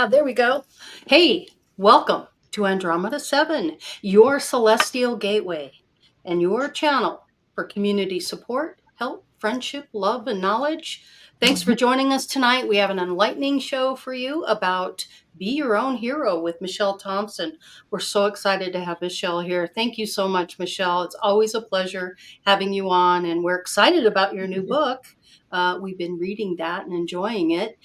There we go. Hey, welcome to Andromeda 7, your celestial gateway and your channel for community support, help, friendship, love, and knowledge. Thanks for joining us tonight. We have an enlightening show for you about Be Your Own Hero with Michelle Thompson. We're so excited to have Michelle here. Thank you so much, Michelle. It's always a pleasure having you on, and we're excited about your new book. We've been reading that and enjoying it.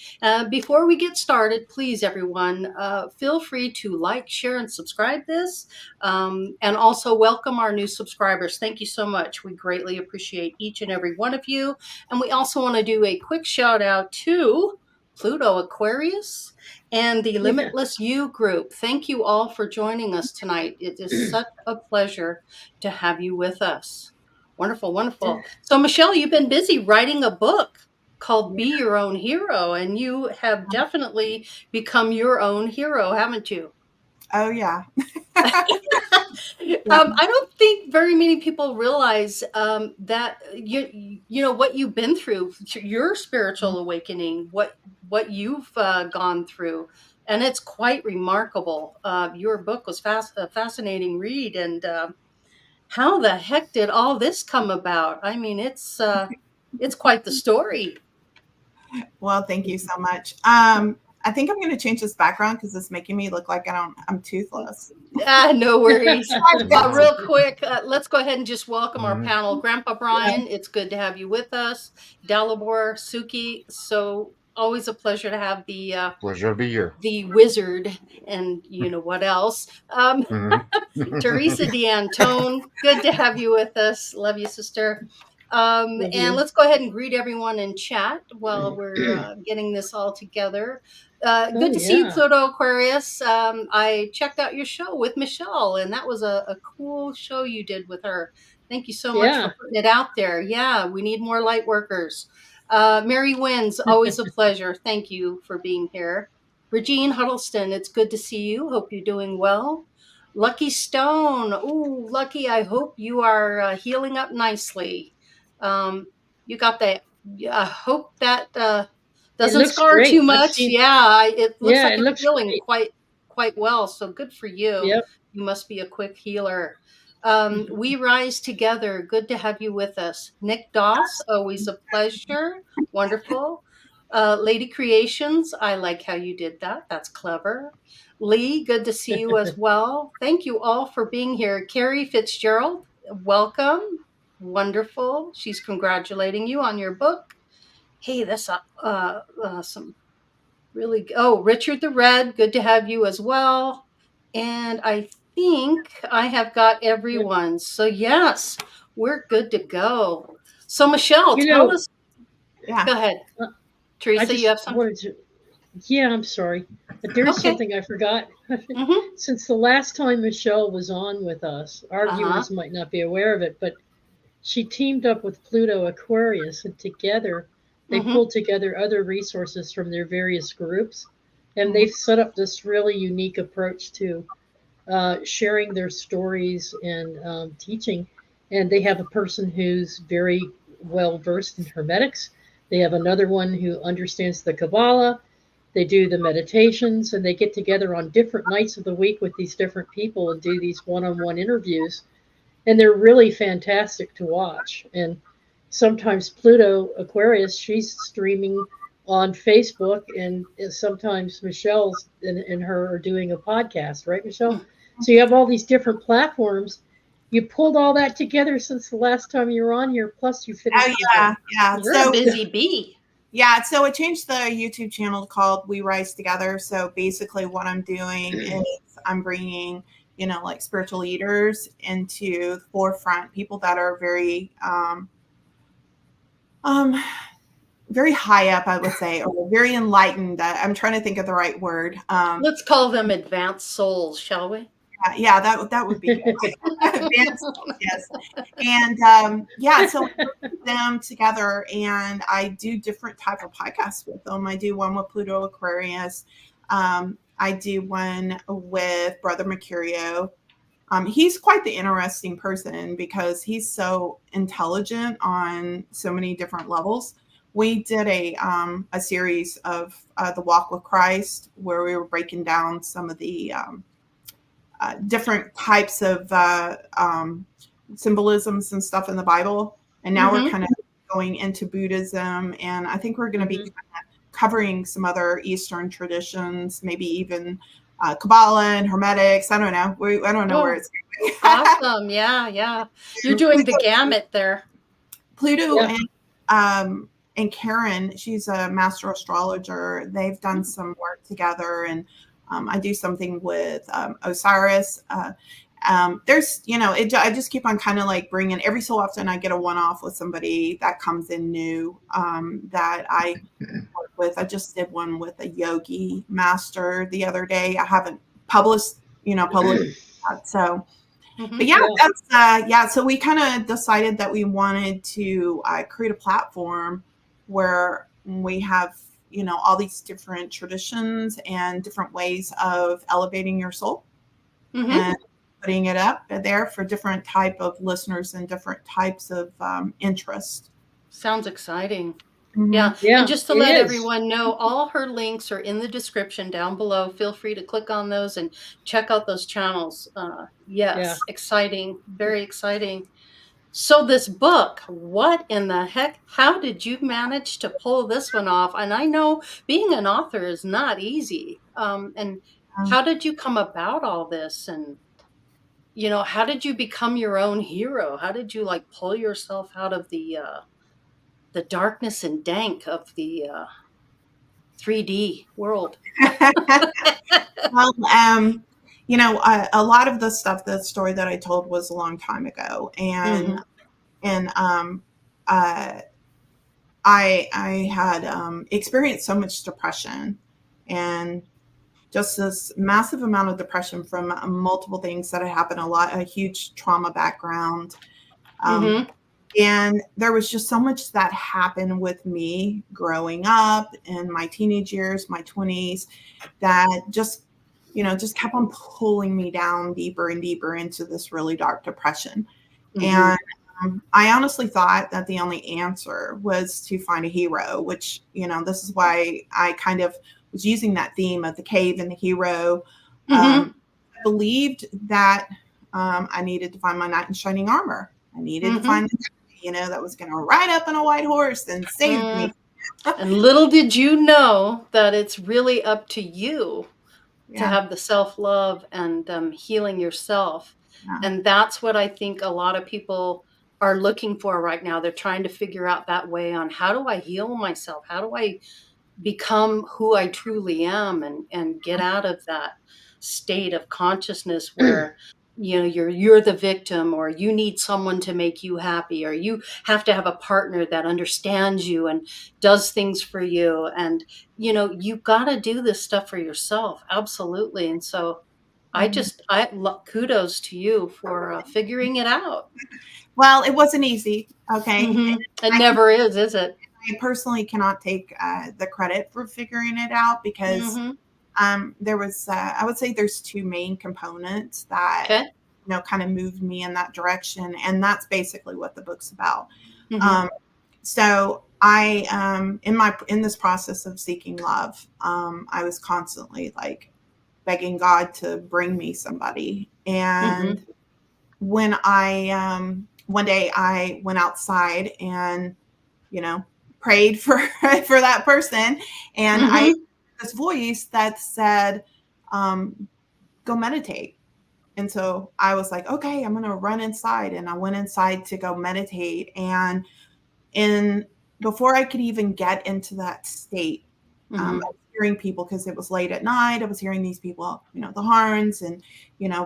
Before we get started, please, everyone, feel free to like, share, and subscribe this. And also welcome our new subscribers. Thank you so much. We greatly appreciate each and every one of you. And we also want to do a quick shout out to Pluto Aquarius and the Limitless You group. Thank you all for joining us tonight. It is such a pleasure to have you with us. Wonderful, wonderful. So, Michelle, you've been busy writing a book called Be Your Own Hero, and you have definitely become your own hero, haven't you? Oh, yeah. I don't think very many people realize that you know what you've been through, your spiritual awakening, what you've gone through, and it's quite remarkable. Your book was a fascinating read, and how the heck did all this come about? I mean, it's quite the story. Well, thank you so much. I think I'm going to change this background because it's making me look like I'm toothless. No worries. Real quick, let's go ahead and just welcome our panel. Grandpa Brian, it's good to have you with us. Dalibor, Suki, so always a pleasure to have the pleasure to be here. The wizard, and you know what else. Teresa D'Antone, good to have you with us. Love you, sister. And let's go ahead and greet everyone in chat while we're getting this all together. Good to see you, Pluto Aquarius. I checked out your show with Michelle, and that was a cool show you did with her. Thank you so much for putting it out there. Yeah, we need more light workers. Mary Wynn's always a pleasure. Thank you for being here. Regine Huddleston, it's good to see you. Hope you're doing well. Lucky Stone. Ooh, Lucky, I hope you are healing up nicely. You got that. I hope that doesn't scar too much. It looks like it's healing quite well. So good for you. Yep. You must be a quick healer. We rise together. Good to have you with us. Nick Doss, always a pleasure. Wonderful. Lady Creations, I like how you did that. That's clever. Lee, good to see you as well. Thank you all for being here. Carrie Fitzgerald, welcome. Wonderful. She's congratulating you on your book. Hey, that's some really. Oh, Richard the Red, good to have you as well. And I think I have got everyone. So yes, we're good to go. So Michelle, tell us. Yeah. Go ahead. Teresa, you have something? I'm sorry. But there's something I forgot. Since the last time Michelle was on with us, our viewers might not be aware of it, but she teamed up with Pluto Aquarius, and together they pulled together other resources from their various groups, and they've set up this really unique approach to sharing their stories and teaching. And they have a person who's very well versed in Hermetics. They have another one who understands the Kabbalah. They do the meditations, and they get together on different nights of the week with these different people and do these one-on-one interviews. And they're really fantastic to watch. And sometimes Pluto Aquarius, she's streaming on Facebook, and sometimes Michelle's and her are doing a podcast, right, Michelle? So you have all these different platforms. You pulled all that together since the last time you were on here, plus you finished. Yeah. You're a busy bee. Yeah, so I changed the YouTube channel called We Rise Together. So basically what I'm doing is I'm bringing, like spiritual leaders into the forefront, people that are very, very high up, I would say, or very enlightened. I'm trying to think of the right word. Let's call them advanced souls, shall we? Yeah, that would be good. Advanced souls, yes. And so I put them together, and I do different type of podcasts with them. I do one with Pluto Aquarius. I do one with Brother Mercurio. He's quite the interesting person because he's so intelligent on so many different levels. we did a series of the Walk with Christ, where we were breaking down some of the different types of symbolisms and stuff in the Bible. And now we're kind of going into Buddhism, and I think we're going to be kind of covering some other Eastern traditions, maybe even Kabbalah and Hermetics. I don't know. I don't know where it's going. Awesome. Yeah. You're doing the gamut there. Pluto and Karen, she's a master astrologer. They've done some work together, and I do something with Osiris. There's, I just keep on kind of like bringing, every so often I get a one-off with somebody that comes in new that I work with. I just did one with a yogi master the other day. I haven't published that. So, but that's, so we kind of decided that we wanted to create a platform where we have, all these different traditions and different ways of elevating your soul and putting it up there for different type of listeners and different types of interest. Sounds exciting. Mm-hmm. Yeah. And just to let everyone know, all her links are in the description down below. Feel free to click on those and check out those channels. Exciting. Very exciting. So this book, what in the heck? How did you manage to pull this one off? And I know being an author is not easy. And how did you come about all this? And, how did you become your own hero? How did you pull yourself out of the darkness and dank of the 3D world? Well, a lot of the stuff, the story that I told was a long time ago, and I had experienced so much depression and just this massive amount of depression from multiple things that had happened, a huge trauma background. And there was just so much that happened with me growing up in my teenage years, my 20s, that just kept on pulling me down deeper and deeper into this really dark depression. And I honestly thought that the only answer was to find a hero, which, this is why I kind of was using that theme of the cave and the hero. I believed that I needed to find my knight in shining armor. I needed to find the guy, that was going to ride up on a white horse and save me. And little did you know that it's really up to you to have the self-love and healing yourself. And that's what I think a lot of people are looking for right now. They're trying to figure out that way on, how do I heal myself? How do I become who I truly am and get out of that state of consciousness where you're the victim, or you need someone to make you happy, or you have to have a partner that understands you and does things for you. And, you got to do this stuff for yourself. Absolutely. And so kudos to you for figuring it out. Well, it wasn't easy. Okay. It never is it? I personally cannot take the credit for figuring it out, because there was, I would say there's two main components that, kind of moved me in that direction. And that's basically what the book's about. So I, in this process of seeking love, I was constantly begging God to bring me somebody. And when one day I went outside and, prayed for that person, and I heard this voice that said, go meditate. And so I was like, okay, I'm going to run inside. And I went inside to go meditate. And before I could even get into that state, I was hearing people, because it was late at night. I was hearing these people, the horns and,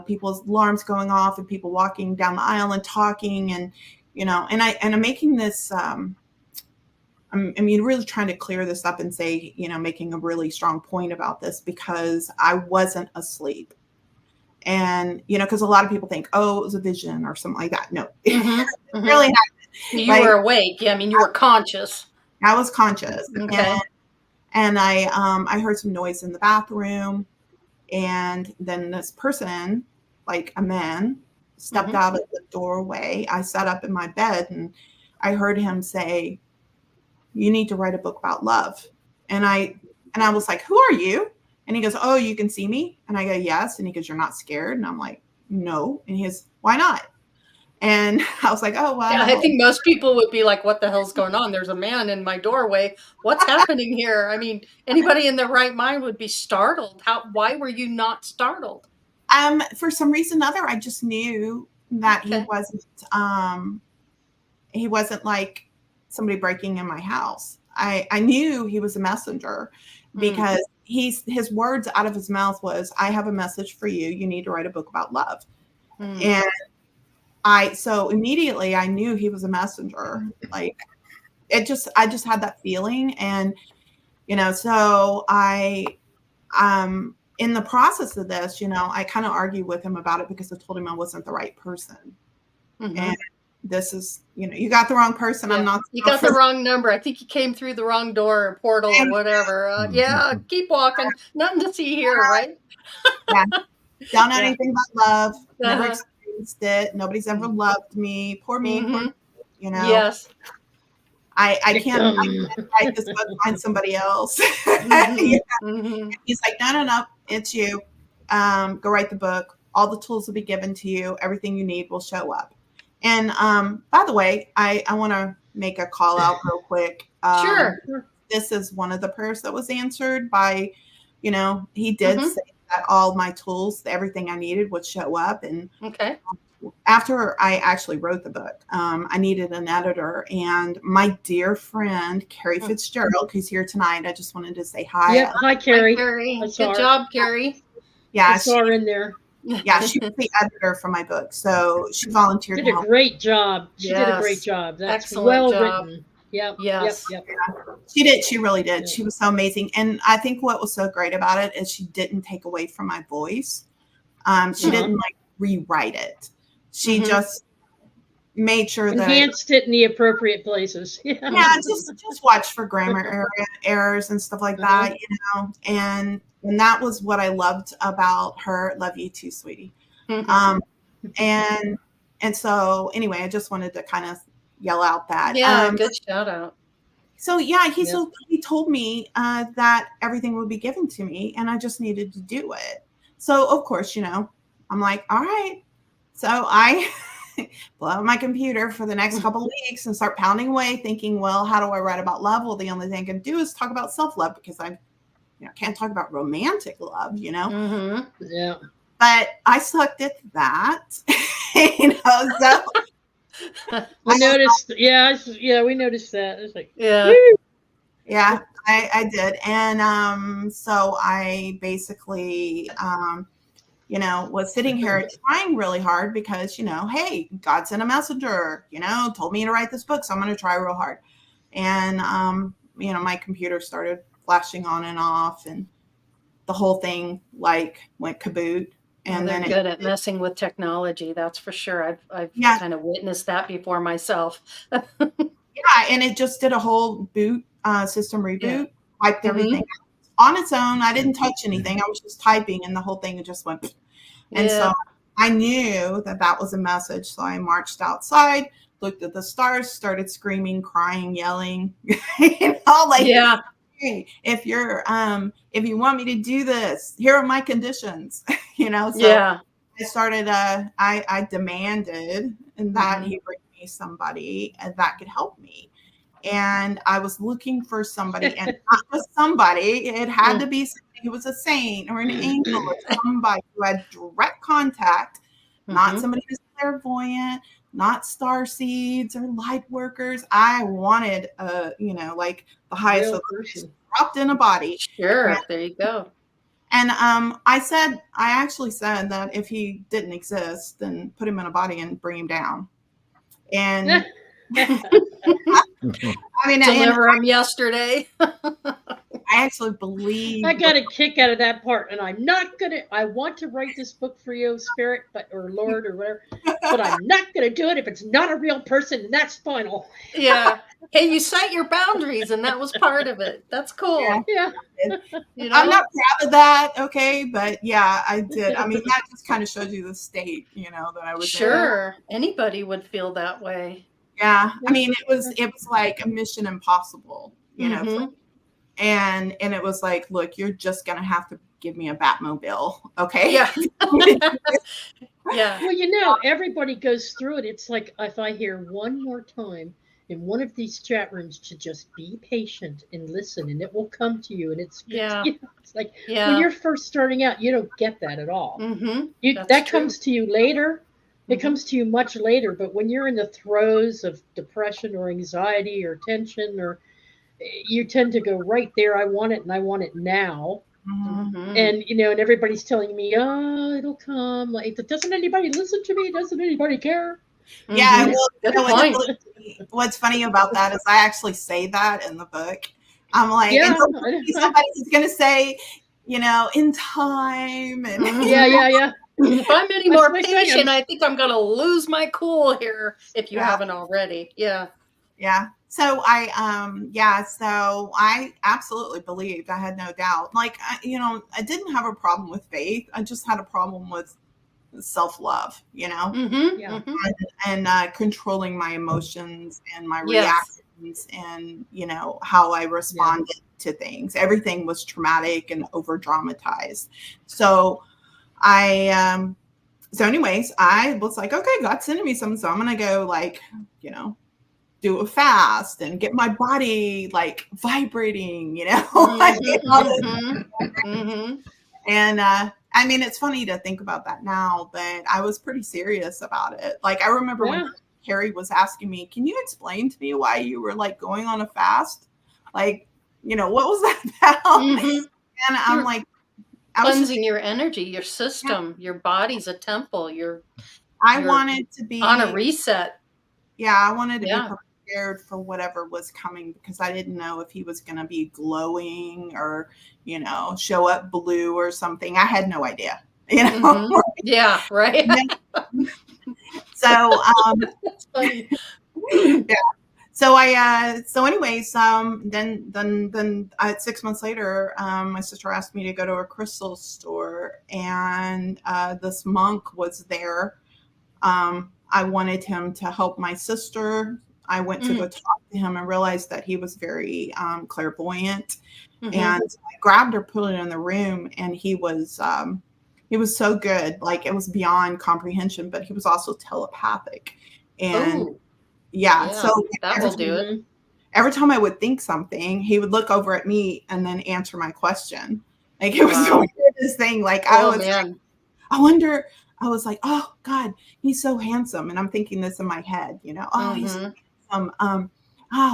people's alarms going off, and people walking down the aisle and talking, and, and I'm making this, really trying to clear this up and say, making a really strong point about this, because I wasn't asleep. And, because a lot of people think, oh, it was a vision or something like that. No, it really happened. You were awake. Yeah. You were conscious. I was conscious. Okay. And I heard some noise in the bathroom. And then this person, a man, stepped out of the doorway. I sat up in my bed, and I heard him say, you need to write a book about love. And I was like, who are you? And he goes, oh, you can see me? And I go, yes. And he goes, you're not scared? And I'm like, no. And he goes, why not? And I was like, oh, Yeah, I wow. think most people would be like, what the hell's going on? There's a man in my doorway. What's happening here? I mean, anybody in their right mind would be startled. Why were you not startled? For some reason or other, I just knew that Okay. he wasn't like somebody breaking in my house. I knew he was a messenger because his words out of his mouth was, I have a message for you. You need to write a book about love. And so immediately I knew he was a messenger. Like I just had that feeling. And, so in the process of this, I kind of argued with him about it because I told him I wasn't the right person. And this is, you got the wrong person. Yeah. I'm not. You got the wrong number. I think you came through the wrong door or portal or whatever. Yeah, keep walking. Nothing to see here, right? Yeah. Don't know anything about love. Never experienced it. Nobody's ever loved me. Poor me. Poor, Yes. I can't write this book, find somebody else. He's like, no, it's you. Go write the book. All the tools will be given to you. Everything you need will show up. And by the way, I want to make a call out real quick. Sure. This is one of the prayers that was answered by, he did say that all my tools, everything I needed would show up. And after I actually wrote the book, I needed an editor. And my dear friend, Carrie Fitzgerald, who's here tonight, I just wanted to say hi. Yep. Hi, Carrie. Hi, Carrie. Good job, Carrie. Yeah. I saw her in there. Yeah, she was the editor for my book, so she volunteered. Did a great job. She did a great job. That's excellent job. Written. Yep. Yes. Yep. She did. She really did. Yeah. She was so amazing, and I think what was so great about it is she didn't take away from my voice. She didn't like rewrite it. She just made sure that enhanced it in the appropriate places. Yeah, just watch for grammar errors and stuff like that, and that was what I loved about her. Love you too, sweetie. And so anyway, I just wanted to kind of yell out that. Yeah, good shout out. So he told me that everything would be given to me and I just needed to do it. So of course, I'm like, all right. So I blow up my computer for the next couple of weeks and start pounding away thinking, well, how do I write about love? Well, the only thing I can do is talk about self-love because I can't talk about romantic love, Yeah. But I sucked at that, so. We noticed. Yeah, we noticed that. It's like, yeah, I did. And so I basically, was sitting here trying really hard because, hey, God sent a messenger, told me to write this book. So I'm going to try real hard. And, my computer started flashing on and off and the whole thing went kaboot. And they're then good at messing with technology. That's for sure. I've kind of witnessed that before myself. And it just did a whole system reboot, wiped everything out on its own. I didn't touch anything. I was just typing and the whole thing just went. And so I knew that was a message. So I marched outside, looked at the stars, started screaming, crying, yelling, if you want me to do this, here are my conditions, I started, I demanded that he bring me somebody that could help me. And I was looking for somebody and not just somebody, it had to be somebody who was a saint or an angel or somebody who had direct contact, not somebody who's clairvoyant, not star seeds or light workers. I wanted, the highest of dropped in a body. Sure. There you go. And I actually said that if he didn't exist, then put him in a body and bring him down. And deliver him yesterday. I actually believe I got a kick out of that part, and I want to write this book for you, Spirit, or Lord, or whatever, but I'm not gonna do it if it's not a real person, and that's final. Yeah. Hey, you set your boundaries, and that was part of it. That's cool. Yeah. I'm not proud of that, okay, but yeah, I did. I mean, that just kind of shows you the state, that I was in. Sure. Anybody would feel that way. Yeah. Yeah. I mean, it was like a mission impossible, you know, and it was like, look, you're just going to have to give me a Batmobile. Okay. Yeah. Yeah. Well, you know, everybody goes through it. It's like if I hear one more time in one of these chat rooms to just be patient and listen, and it will come to you. And it's Yeah. you know, it's like when Yeah. you're first starting out, you don't get that at all. That's That true. comes to you later. It comes to you much later. But when you're in the throes of depression or anxiety or tension, or you tend to go right there. I want it, and I want it now. And you know, and everybody's telling me, "Oh, it'll come." Like, doesn't anybody listen to me? Doesn't anybody care? Yeah. Well, Good you know, point. what's funny about that is I actually say that in the book. I'm like, Yeah, and somebody's going to say, you know, in time. And yeah. If I'm any more That's my patient, thing. I think I'm going to lose my cool here if you haven't already. Yeah. Yeah. So so I absolutely believed. I had no doubt. Like, you know, I didn't have a problem with faith. I just had a problem with self-love, you know, Yeah. and controlling my emotions and my Yes. reactions and, you know, how I responded to things. Everything was traumatic and over dramatized. So so anyways, I was like, okay, God's sending me something. So I'm going to go, like, you know, do a fast and get my body like vibrating, you know. And I mean, it's funny to think about that now, but I was pretty serious about it. Like, I remember when Carrie was asking me, can you explain to me why you were like going on a fast? Like, you know, what was that about? And I'm like, cleansing your energy, your system, your body's a temple. I wanted to be on a reset. Yeah, I wanted to be prepared for whatever was coming, because I didn't know if he was going to be glowing or, you know, show up blue or something. I had no idea, you know. Yeah, right. So that's funny. Yeah. So anyways, then 6 months later, my sister asked me to go to a crystal store, and this monk was there. I wanted him to help my sister. I went to go talk to him and realized that he was very clairvoyant. And I grabbed her, put it in the room, and he was so good. Like, it was beyond comprehension, but he was also telepathic. And so that will do it. Every time I would think something, he would look over at me and then answer my question. Like, it was the weirdest thing. Like, I wonder. I was like, oh God, he's so handsome. And I'm thinking this in my head, you know, oh, he's so handsome.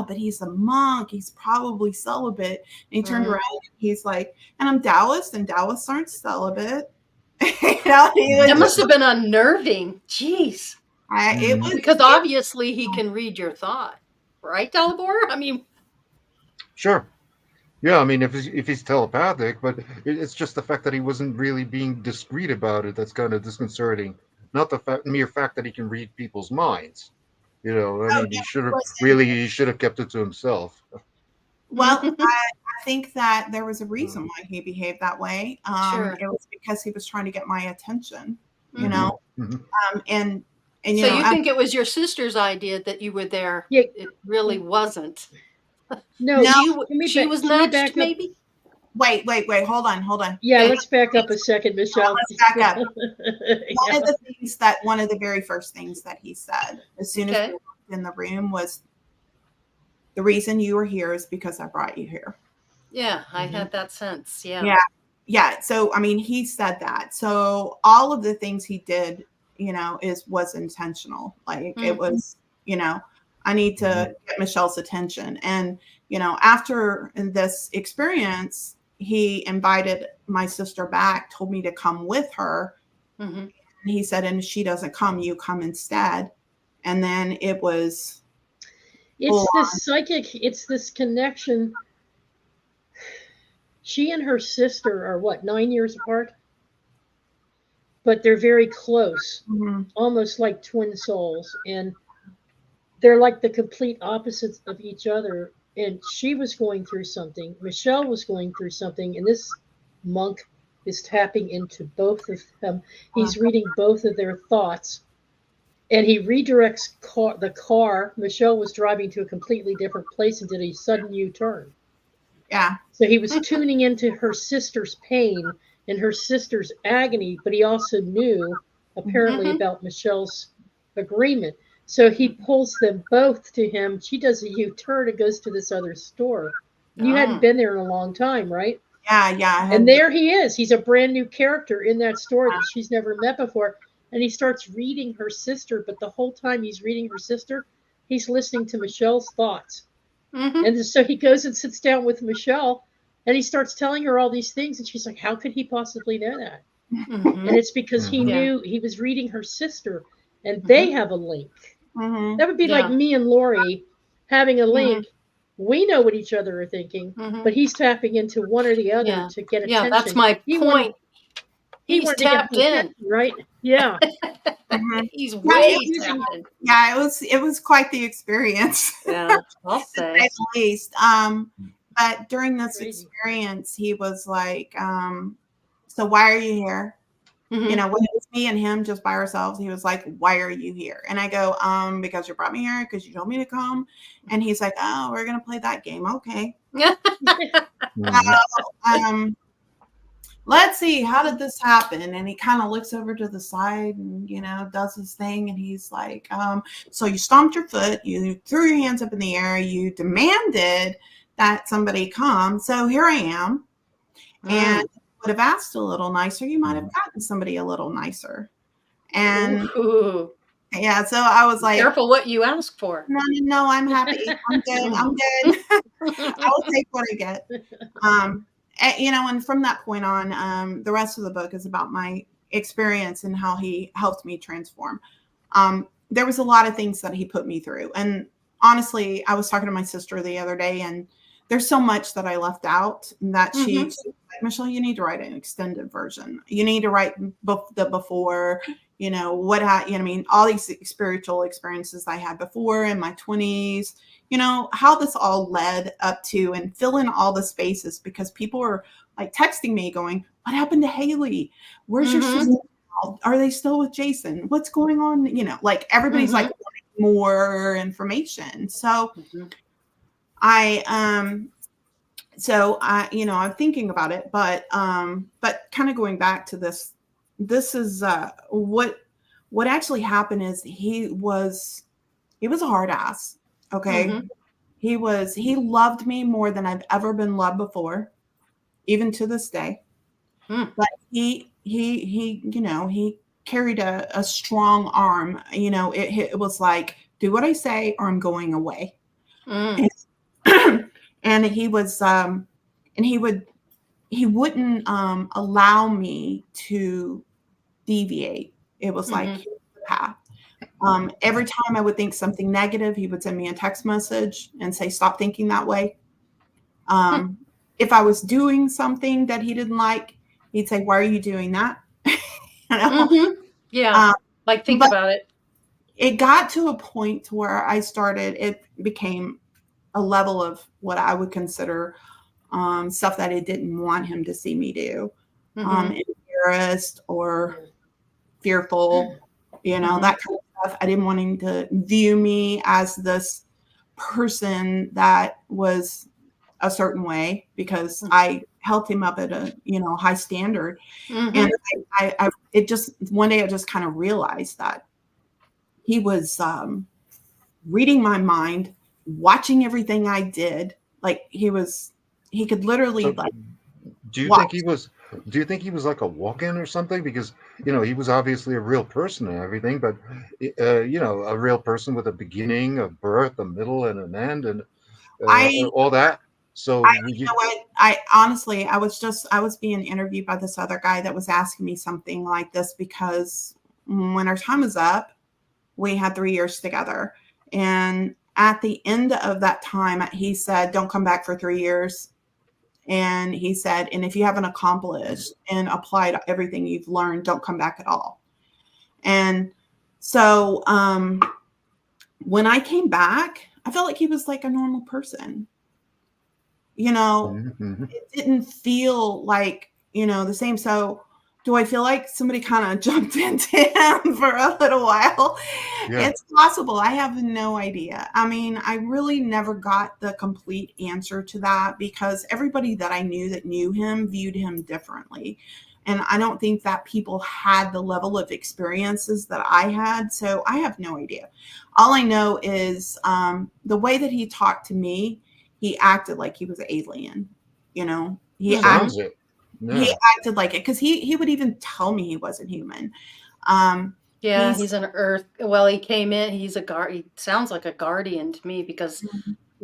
But he's a monk. He's probably celibate. And he turned around and he's like, and I'm Taoist, and Taoists aren't celibate. You know, that must have been unnerving. Jeez. It was, because obviously he can read your thought, right, Dalibor? I mean, sure. Yeah, I mean, if he's telepathic, but it's just the fact that he wasn't really being discreet about it that's kind of disconcerting. Not the mere fact that he can read people's minds. You know, I mean, he should have kept it to himself. Well, I think that there was a reason why he behaved that way. It was because he was trying to get my attention, you know. And so you think it was your sister's idea that you were there? Yeah. It really wasn't. No, she was nudged, maybe? Wait. Hold on. Yeah, let's back up a second, Michelle. Let's back up. One of the very first things that he said as soon as we walked in the room was, the reason you were here is because I brought you here. Yeah, I had that sense. Yeah. So, I mean, he said that. So all of the things he did, you know, was intentional. Like, it was, you know, I need to get Michelle's attention. And, you know, after this experience, he invited my sister back, told me to come with her. And he said, and if she doesn't come, you come instead. And then it was. It's this psychic, it's this connection. She and her sister are 9 years apart? But they're very close, almost like twin souls. And they're like the complete opposites of each other. And she was going through something. Michelle was going through something. And this monk is tapping into both of them. He's reading both of their thoughts. and he redirects the car. Michelle was driving to a completely different place and did a sudden U-turn. Yeah. So he was tuning into her sister's pain and her sister's agony, but he also knew apparently about Michelle's agreement. So he pulls them both to him. She does a U-turn and goes to this other store. You hadn't been there in a long time, right? Yeah. And there he is. He's a brand new character in that store that she's never met before. And he starts reading her sister, but the whole time he's reading her sister, he's listening to Michelle's thoughts. And so he goes and sits down with Michelle and he starts telling her all these things. And she's like, how could he possibly know that? And it's because he knew he was reading her sister and they have a link. That would be like me and Lori having a link. We know what each other are thinking, but he's tapping into one or the other to get attention. Yeah, that's my point. He's tapped in, right? Yeah. He's way tapped in. Yeah, it was quite the experience. Yeah, I'll say. At least. But during this experience, he was like, so why are you here? You know, when it was me and him just by ourselves, he was like, why are you here? And I go, because you brought me here, because you told me to come. And he's like, oh, we're going to play that game. Okay. Let's see, how did this happen? And he kind of looks over to the side and, you know, does his thing. And he's like, so you stomped your foot, you threw your hands up in the air, you demanded that somebody come. So here I am. And would have asked a little nicer, you might have gotten somebody a little nicer. And yeah, so I was like, careful what you ask for. No, I'm happy. I'm good. I will take what I get. You know, and from that point on, the rest of the book is about my experience and how he helped me transform. There was a lot of things that he put me through. And honestly, I was talking to my sister the other day, and there's so much that I left out that she was like, Michelle, you need to write an extended version. You need to write the before, you know, I mean, all these spiritual experiences I had before in my 20s, you know, how this all led up to, and fill in all the spaces, because people are like texting me going, what happened to Haley? Where's your sister? Are they still with Jason? What's going on? You know, like everybody's like wanting more information. So you know, I'm thinking about it, but kind of going back to this is what actually happened is he was a hard ass. Okay. He loved me more than I've ever been loved before, even to this day. But he, you know, he carried a strong arm. You know, it was like, do what I say or I'm going away. And he was, and he wouldn't allow me to deviate. It was like, here's the path. Every time I would think something negative, he would send me a text message and say, stop thinking that way. If I was doing something that he didn't like, he'd say, why are you doing that? You know? Yeah. Like, think about it. It got to a point where it became a level of what I would consider stuff that I didn't want him to see me do. Embarrassed or fearful, you know, that kind of stuff. I didn't want him to view me as this person that was a certain way, because I held him up at a, you know, high standard. And one day I just kind of realized that he was reading my mind, watching everything I did. Like he could literally do you think he was like a walk-in or something? Because, you know, he was obviously a real person and everything, but you know, a real person with a beginning, a birth, a middle, and an end, and all that. So you know what? I honestly, I was being interviewed by this other guy that was asking me something like this, because when our time was up, we had 3 years together. And at the end of that time, he said, don't come back for 3 years. And he said, and if you haven't accomplished and applied everything you've learned, don't come back at all. And so when I came back, I felt like he was like a normal person. You know, it didn't feel like, you know, the same. So Do I feel like somebody kind of jumped into him for a little while? Yeah. It's possible. I have no idea. I mean, I really never got the complete answer to that because everybody that I knew that knew him viewed him differently. And I don't think that people had the level of experiences that I had. So I have no idea. All I know is the way that he talked to me, he acted like he was an alien. You know, he acted Sounds it. he Yeah. acted like it because he would even tell me he wasn't human. Yeah, he's an earth. Well, he came in. He's a guard. He sounds like a guardian to me because,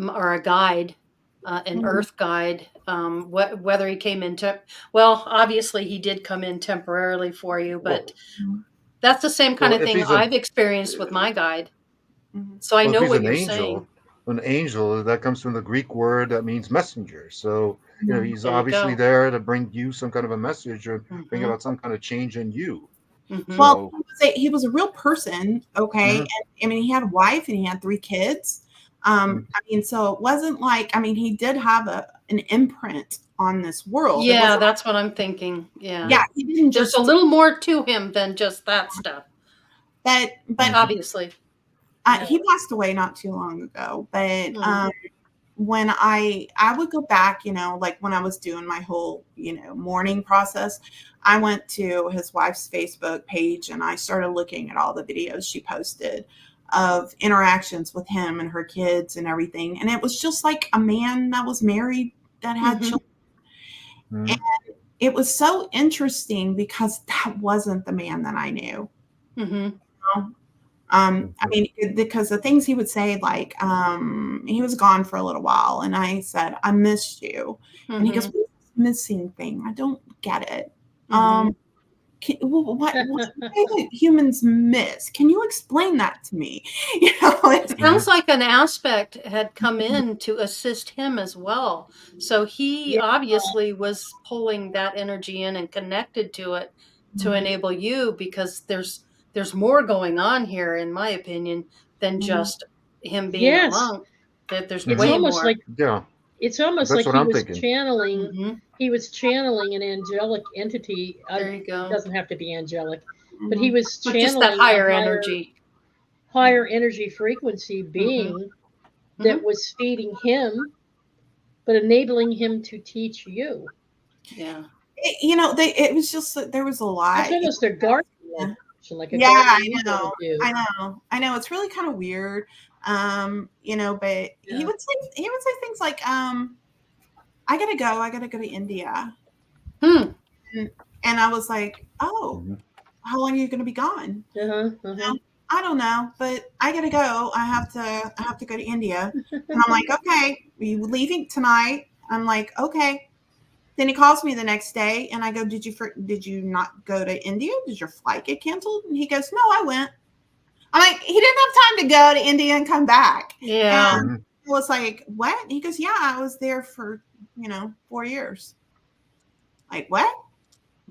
or a guide, an earth guide. Whether he came in well, obviously he did come in temporarily for you, but that's the same kind of if thing he's I've experienced with my guide. So I Well, if know he's what an you're angel, saying. that comes from the Greek word that means messenger. So, he's There you obviously go. there to bring you some kind of a message or bring Mm-hmm. about some kind of change in you. Mm-hmm. Well, So, he was a real person, okay? And I mean, he had a wife and he had 3 kids. I mean, so it wasn't like, I mean, he did have an imprint on this world. It Yeah, wasn't, that's what I'm thinking. Yeah. yeah, he didn't There's just, a little more to him than just that stuff, but obviously. he passed away not too long ago. But Mm. when I would go back, like when I was doing my whole, mourning process, I went to his wife's Facebook page and I started looking at all the videos she posted of interactions with him and her kids and everything. And it was just like a man that was married that had children. And it was so interesting because that wasn't the man that I knew. I mean, because the things he would say, like, he was gone for a little while, and I said, "I missed you," and he goes, "What's this missing thing? I don't get it. What do humans miss? Can you explain that to me?" It sounds like an aspect had come in to assist him as well. So he obviously was pulling that energy in and connected to it to enable you, because there's more going on here, in my opinion, than just him being a Yes. monk. That there's It's way almost more. like yeah, it's almost that's like what he I'm was thinking. channeling he was channeling an angelic entity. There you It go. doesn't have to be angelic, but he was But just that channeling higher a energy. higher energy frequency being that was feeding him, but enabling him to teach you. Yeah. it was just that there was a lot. That's almost a guardian, like a Yeah, guardian I angel know. would do. I know. It's really kind of weird. But he would say things like, I gotta go to India. And I was like, oh, how long are you gonna be gone? I don't know, but I gotta go. I have to go to India. And I'm like, okay, are you leaving tonight? I'm like, okay. Then he calls me the next day and I go, did you not go to India? Did your flight get canceled? And he goes, no, I went. I'm like, he didn't have time to go to India and come back. Yeah. And I was like, what? And he goes, yeah, I was there for, 4 years. Like, what?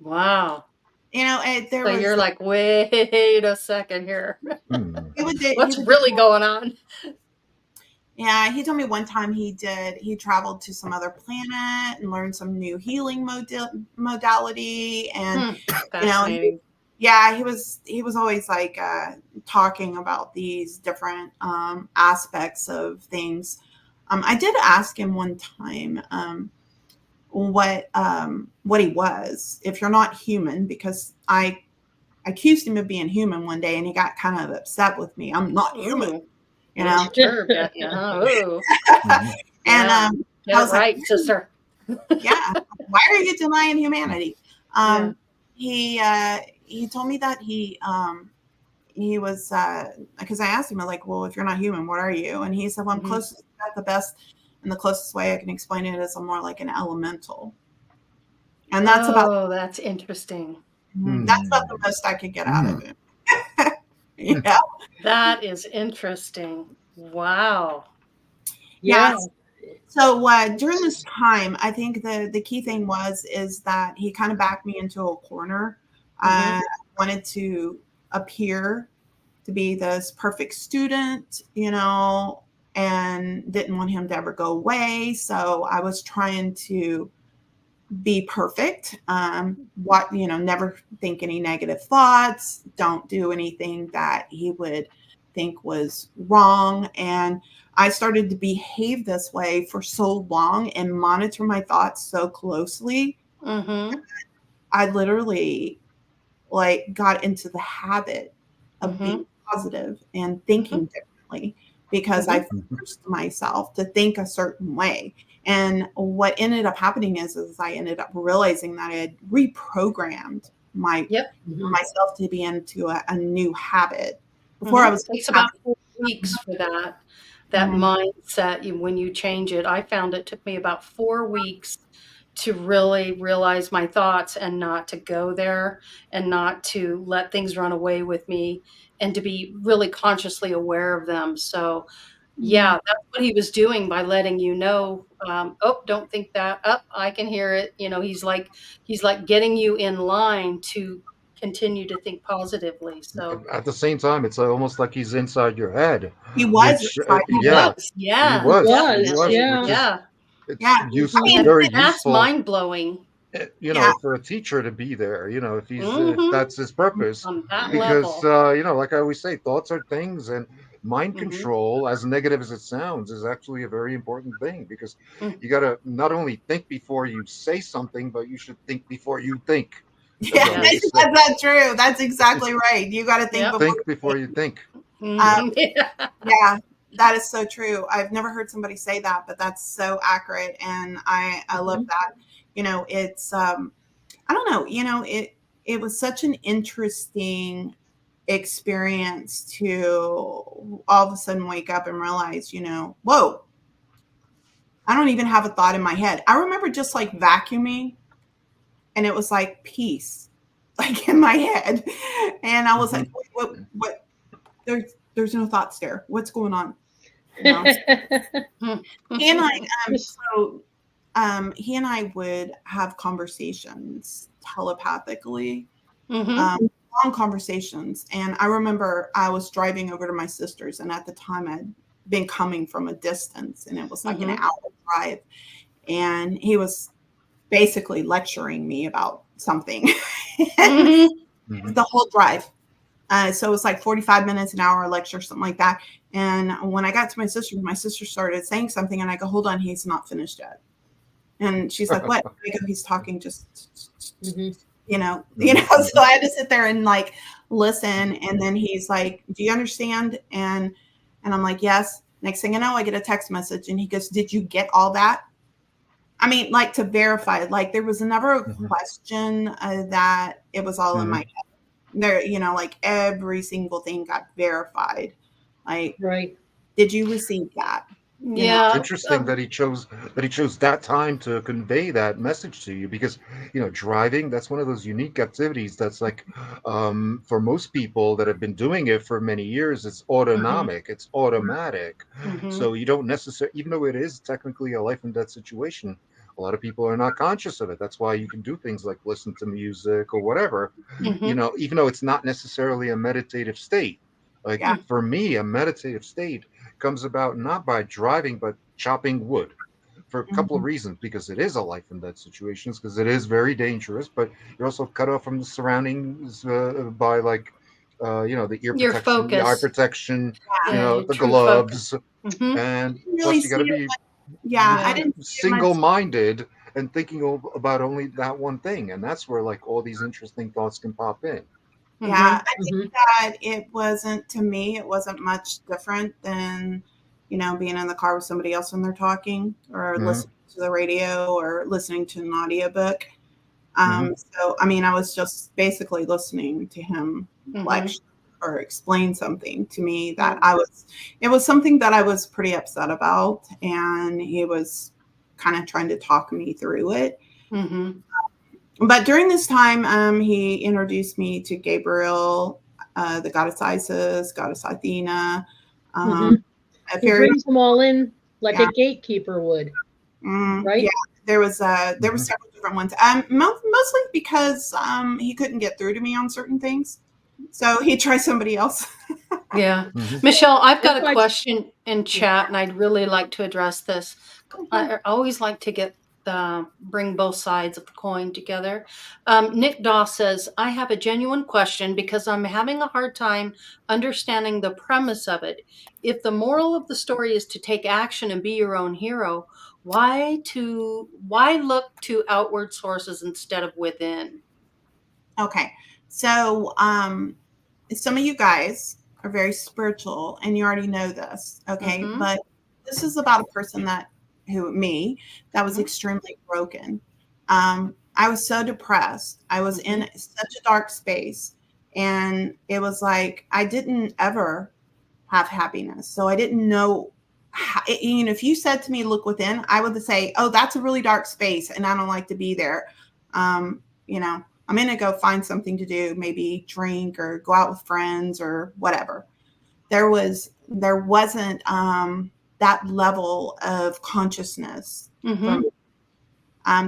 Wow. There So was. you're like, wait a second here. What's really going on? Yeah, he told me one time he traveled to some other planet and learned some new healing modality. And, Fascinating. he was always like talking about these different aspects of things. I did ask him one time what he was, if you're not human, because I accused him of being human one day and he got kind of upset with me. I'm not human. Perturbed at you, huh? Ooh. And I was right, like, sister. yeah, why are you denying humanity? He told me that he was because I asked him, like, well, if you're not human, what are you? And he said, well, I'm closest, the best, and the closest way I can explain it is I'm more like an elemental. And that's that's interesting. That's about the most I could get out of him. Yeah. That is interesting. Wow. Yeah. So during this time, I think the key thing is that he kind of backed me into a corner. I wanted to appear to be this perfect student, and didn't want him to ever go away. So I was trying to be perfect. Never think any negative thoughts. Don't do anything that he would think was wrong. And I started to behave this way for so long and monitor my thoughts so closely. Mm-hmm. I literally got into the habit of being positive and thinking differently because I forced myself to think a certain way. And what ended up happening is I ended up realizing that I had reprogrammed myself to be into a new habit. Before I was It takes about 4 weeks for that mindset. When you change it, I found it took me about 4 weeks to really realize my thoughts and not to go there and not to let things run away with me and to be really consciously aware of them. So yeah, that's what he was doing by letting you know, "Oh, don't think that. Up, I can hear it." He's like getting you in line to continue to think positively. So At the same time, it's almost like he's inside your head, he was which he yeah, was, he yeah, was, he Was, was, definitely, which yeah. is yeah, it's Yeah. use I it's mean, very that's useful, mind-blowing. you know, yeah. for a teacher to be there, if Mhm, that's his purpose, on that because level. like I always say, thoughts are things, and mind Mhm, control, as negative as it sounds, is actually a very important thing, because mm, you got to not only think before you say something, but you should think before you think, as I Yeah, always yes, say. that's true. That's exactly right. You got to think yep, before Think you before you think. think. mhm, yeah. Yeah, that is so true. I've never heard somebody say that, but that's so accurate, and I love that. It's I don't know. It was such an interesting experience to all of a sudden wake up and realize, whoa, I don't even have a thought in my head. I remember just vacuuming, and it was like peace, in my head, and I was Mhm. like, what? There's no thoughts there. What's going on? You know. He and I, so he and I would have conversations telepathically, Mhm, long conversations. And I remember I was driving over to my sister's, and at the time I'd been coming from a distance, and it was like an mhm, hour drive. And he was basically lecturing me about something mhm, Mhm. the whole drive. So it was like 45 minutes, an hour lecture, something like that. And when I got to my sister started saying something, and I go, hold on, he's not finished yet. And she's like, what? I go, he's talking just, Mhm. so I had to sit there and listen. And then he's like, do you understand? And I'm like, yes. Next thing I know, I get a text message, and he goes, did you get all that? I mean, to verify, there was never a Mhm. question that it was all in my Mhm. head. There, every single thing got verified. Like, Right. did you receive that? It's yeah, interesting that he chose that time to convey that message to you, because driving, that's one of those unique activities that's like, for most people that have been doing it for many years, it's mhm, autonomic, it's automatic. mhm, So you don't necessarily, even though it is technically a life and death situation, a lot of people are not conscious of it. That's why you can do things like listen to music or whatever, mhm, even though it's not necessarily a meditative state. Like Yeah. mm, for me, a meditative state comes about not by driving, but chopping wood, for a couple of Mhm. reasons. Because it is a life and death situation, because it is very dangerous, but you're also cut off from the surroundings by the ear your protection, the eye focus, protection, yeah, your the true focus. gloves, Mhm, and Didn't really plus you got see to it. be Yeah, I yeah, didn't see it much. single-minded and thinking about only that one thing, and that's where all these interesting thoughts can pop in. Yeah, mhm, I think Mhm. that it wasn't, to me, it wasn't much different than, being in the car with somebody else when they're talking, or Hmm. listening to the radio, or listening to an audiobook. Hmm. So, I mean, I was just basically listening to him mhm, lecture or explain something to me that mm, it was something that I was pretty upset about. And he was kind of trying to talk me through it. mhm, But during this time, he introduced me to Gabriel, the goddess Isis, goddess Athena. Um, Mhm. a He very, brings them all in like a yeah, gatekeeper would, yeah. right? There was Hmm. several different ones. Mostly because he couldn't get through to me on certain things, so he tried somebody else. yeah. Hmm. Michelle, I've got That's a why. question in Yeah. chat, and I'd really like to address this. I always like to get bring both sides of the coin together. Nick Doss says, I have a genuine question because I'm having a hard time understanding the premise of it. If the moral of the story is to take action and be your own hero, why look to outward sources instead of within? Okay. So some of you guys are very spiritual and you already know this. Okay. Mhm. But this is about a person that was Mhm. extremely broken. I was so depressed. I was in such a dark space. And it was like I didn't ever have happiness. So I didn't know how, if you said to me, look within, I would say, oh, that's a really dark space and I don't like to be there. I'm going to go find something to do, maybe drink or go out with friends or whatever. There wasn't that level of consciousness for me.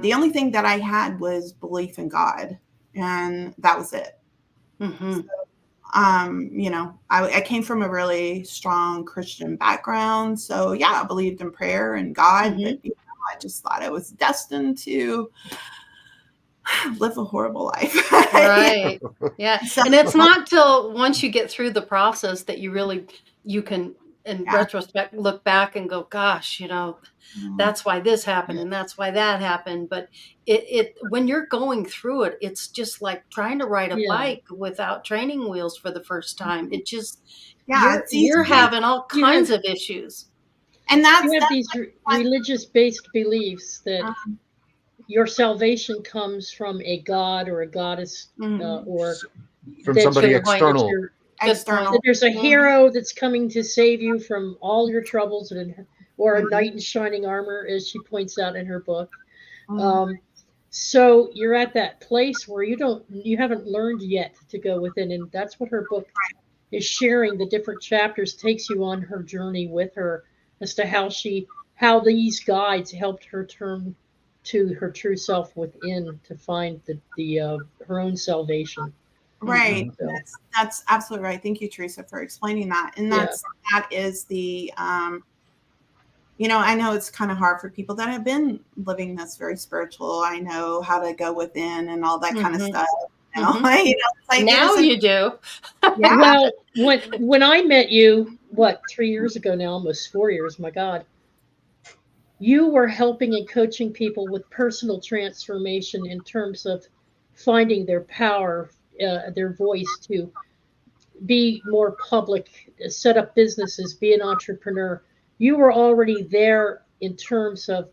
The only thing that I had was belief in God, and that was it. So, I came from a really strong Christian background. So yeah, I believed in prayer and God, but I just thought I was destined to live a horrible life. Right. Yeah. So, And it's not till once you get through the process that you can, in retrospect, look back and go, gosh, that's why this happened and that's why that happened. But when you're going through it, it's just like trying to ride a bike without training wheels for the first time. It just, it's you're easy. having all kinds of issues. And you have these religious-based beliefs that your salvation comes from a god or a goddess, or from somebody external. External. There's a hero that's coming to save you from all your troubles, or a knight in shining armor, as she points out in her book. So you're at that place where you haven't learned yet to go within, and that's what her book is sharing. The different chapters takes you on her journey with her as to how these guides helped her turn to her true self within to find her own salvation. Right. That's absolutely right. Thank you, Teresa, for explaining that. And that is the I know it's kind of hard for people that have been living this very spiritual. I know how to go within and all that kind of stuff. Now you do. Yeah. Well, when I met you, 3 years ago now, almost 4 years, my God, you were helping and coaching people with personal transformation in terms of finding their power, their voice, to be more public, set up businesses, be an entrepreneur. You were already there in terms of,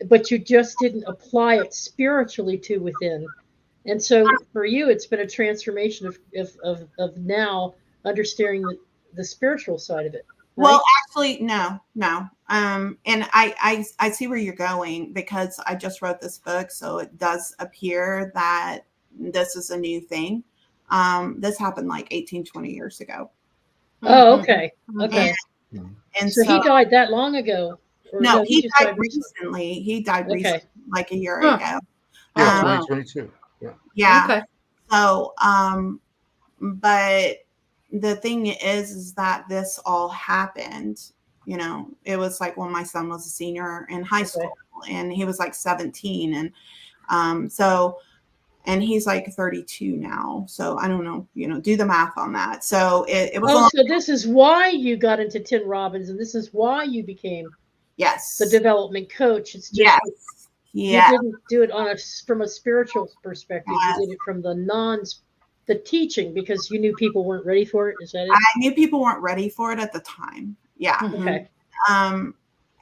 but you just didn't apply it spiritually to within. And so for you, it's been a transformation of now understanding the spiritual side of it. Right? Well, actually, no. And I see where you're going, because I just wrote this book. So it does appear that this is a new thing. This happened like 18, 20 years ago. Oh, okay. And so he died that long ago? No, he died recently. He died recently, like a year ago. Yeah, 2022. Yeah. Okay. So, but the thing is that this all happened, it was like when my son was a senior in high school, and he was like 17. And, and he's like 32 now. So I don't know, do the math on that. So it was. So this is why you got into Tim Robbins, and this is why you became the development coach. It's just you didn't do it from a spiritual perspective. You did it from the teaching, because you knew people weren't ready for it. Is that it? I knew people weren't ready for it at the time. Yeah. Okay.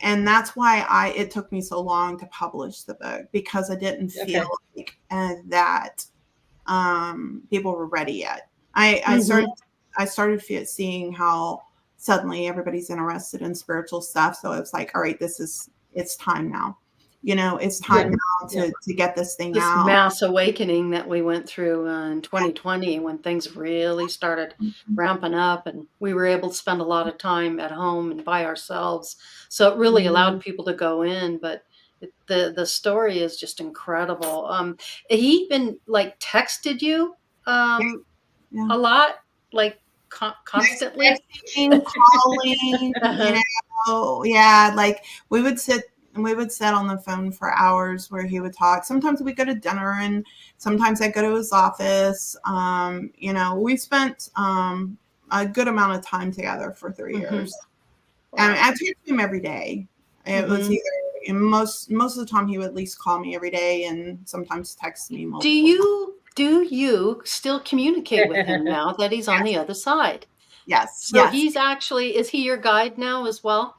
And that's why it took me so long to publish the book, because I didn't feel like that people were ready yet. I started seeing how suddenly everybody's interested in spiritual stuff. So it's like, all right, it's time now. It's time now to get this thing out. This mass awakening that we went through in 2020, when things really started ramping up, and we were able to spend a lot of time at home and by ourselves. So it really allowed people to go in. But the story is just incredible. He even like texted you a lot, like constantly. Calling, like we would sit and we would sit on the phone for hours where he would talk. Sometimes we go to dinner, and sometimes I go to his office. We spent a good amount of time together for 3 years. And I talked to him every day. It was either, and most of the time he would at least call me every day, and sometimes text me multiple Do you still communicate with him now that he's on the other side? Yes. So he's actually, is he your guide now as well?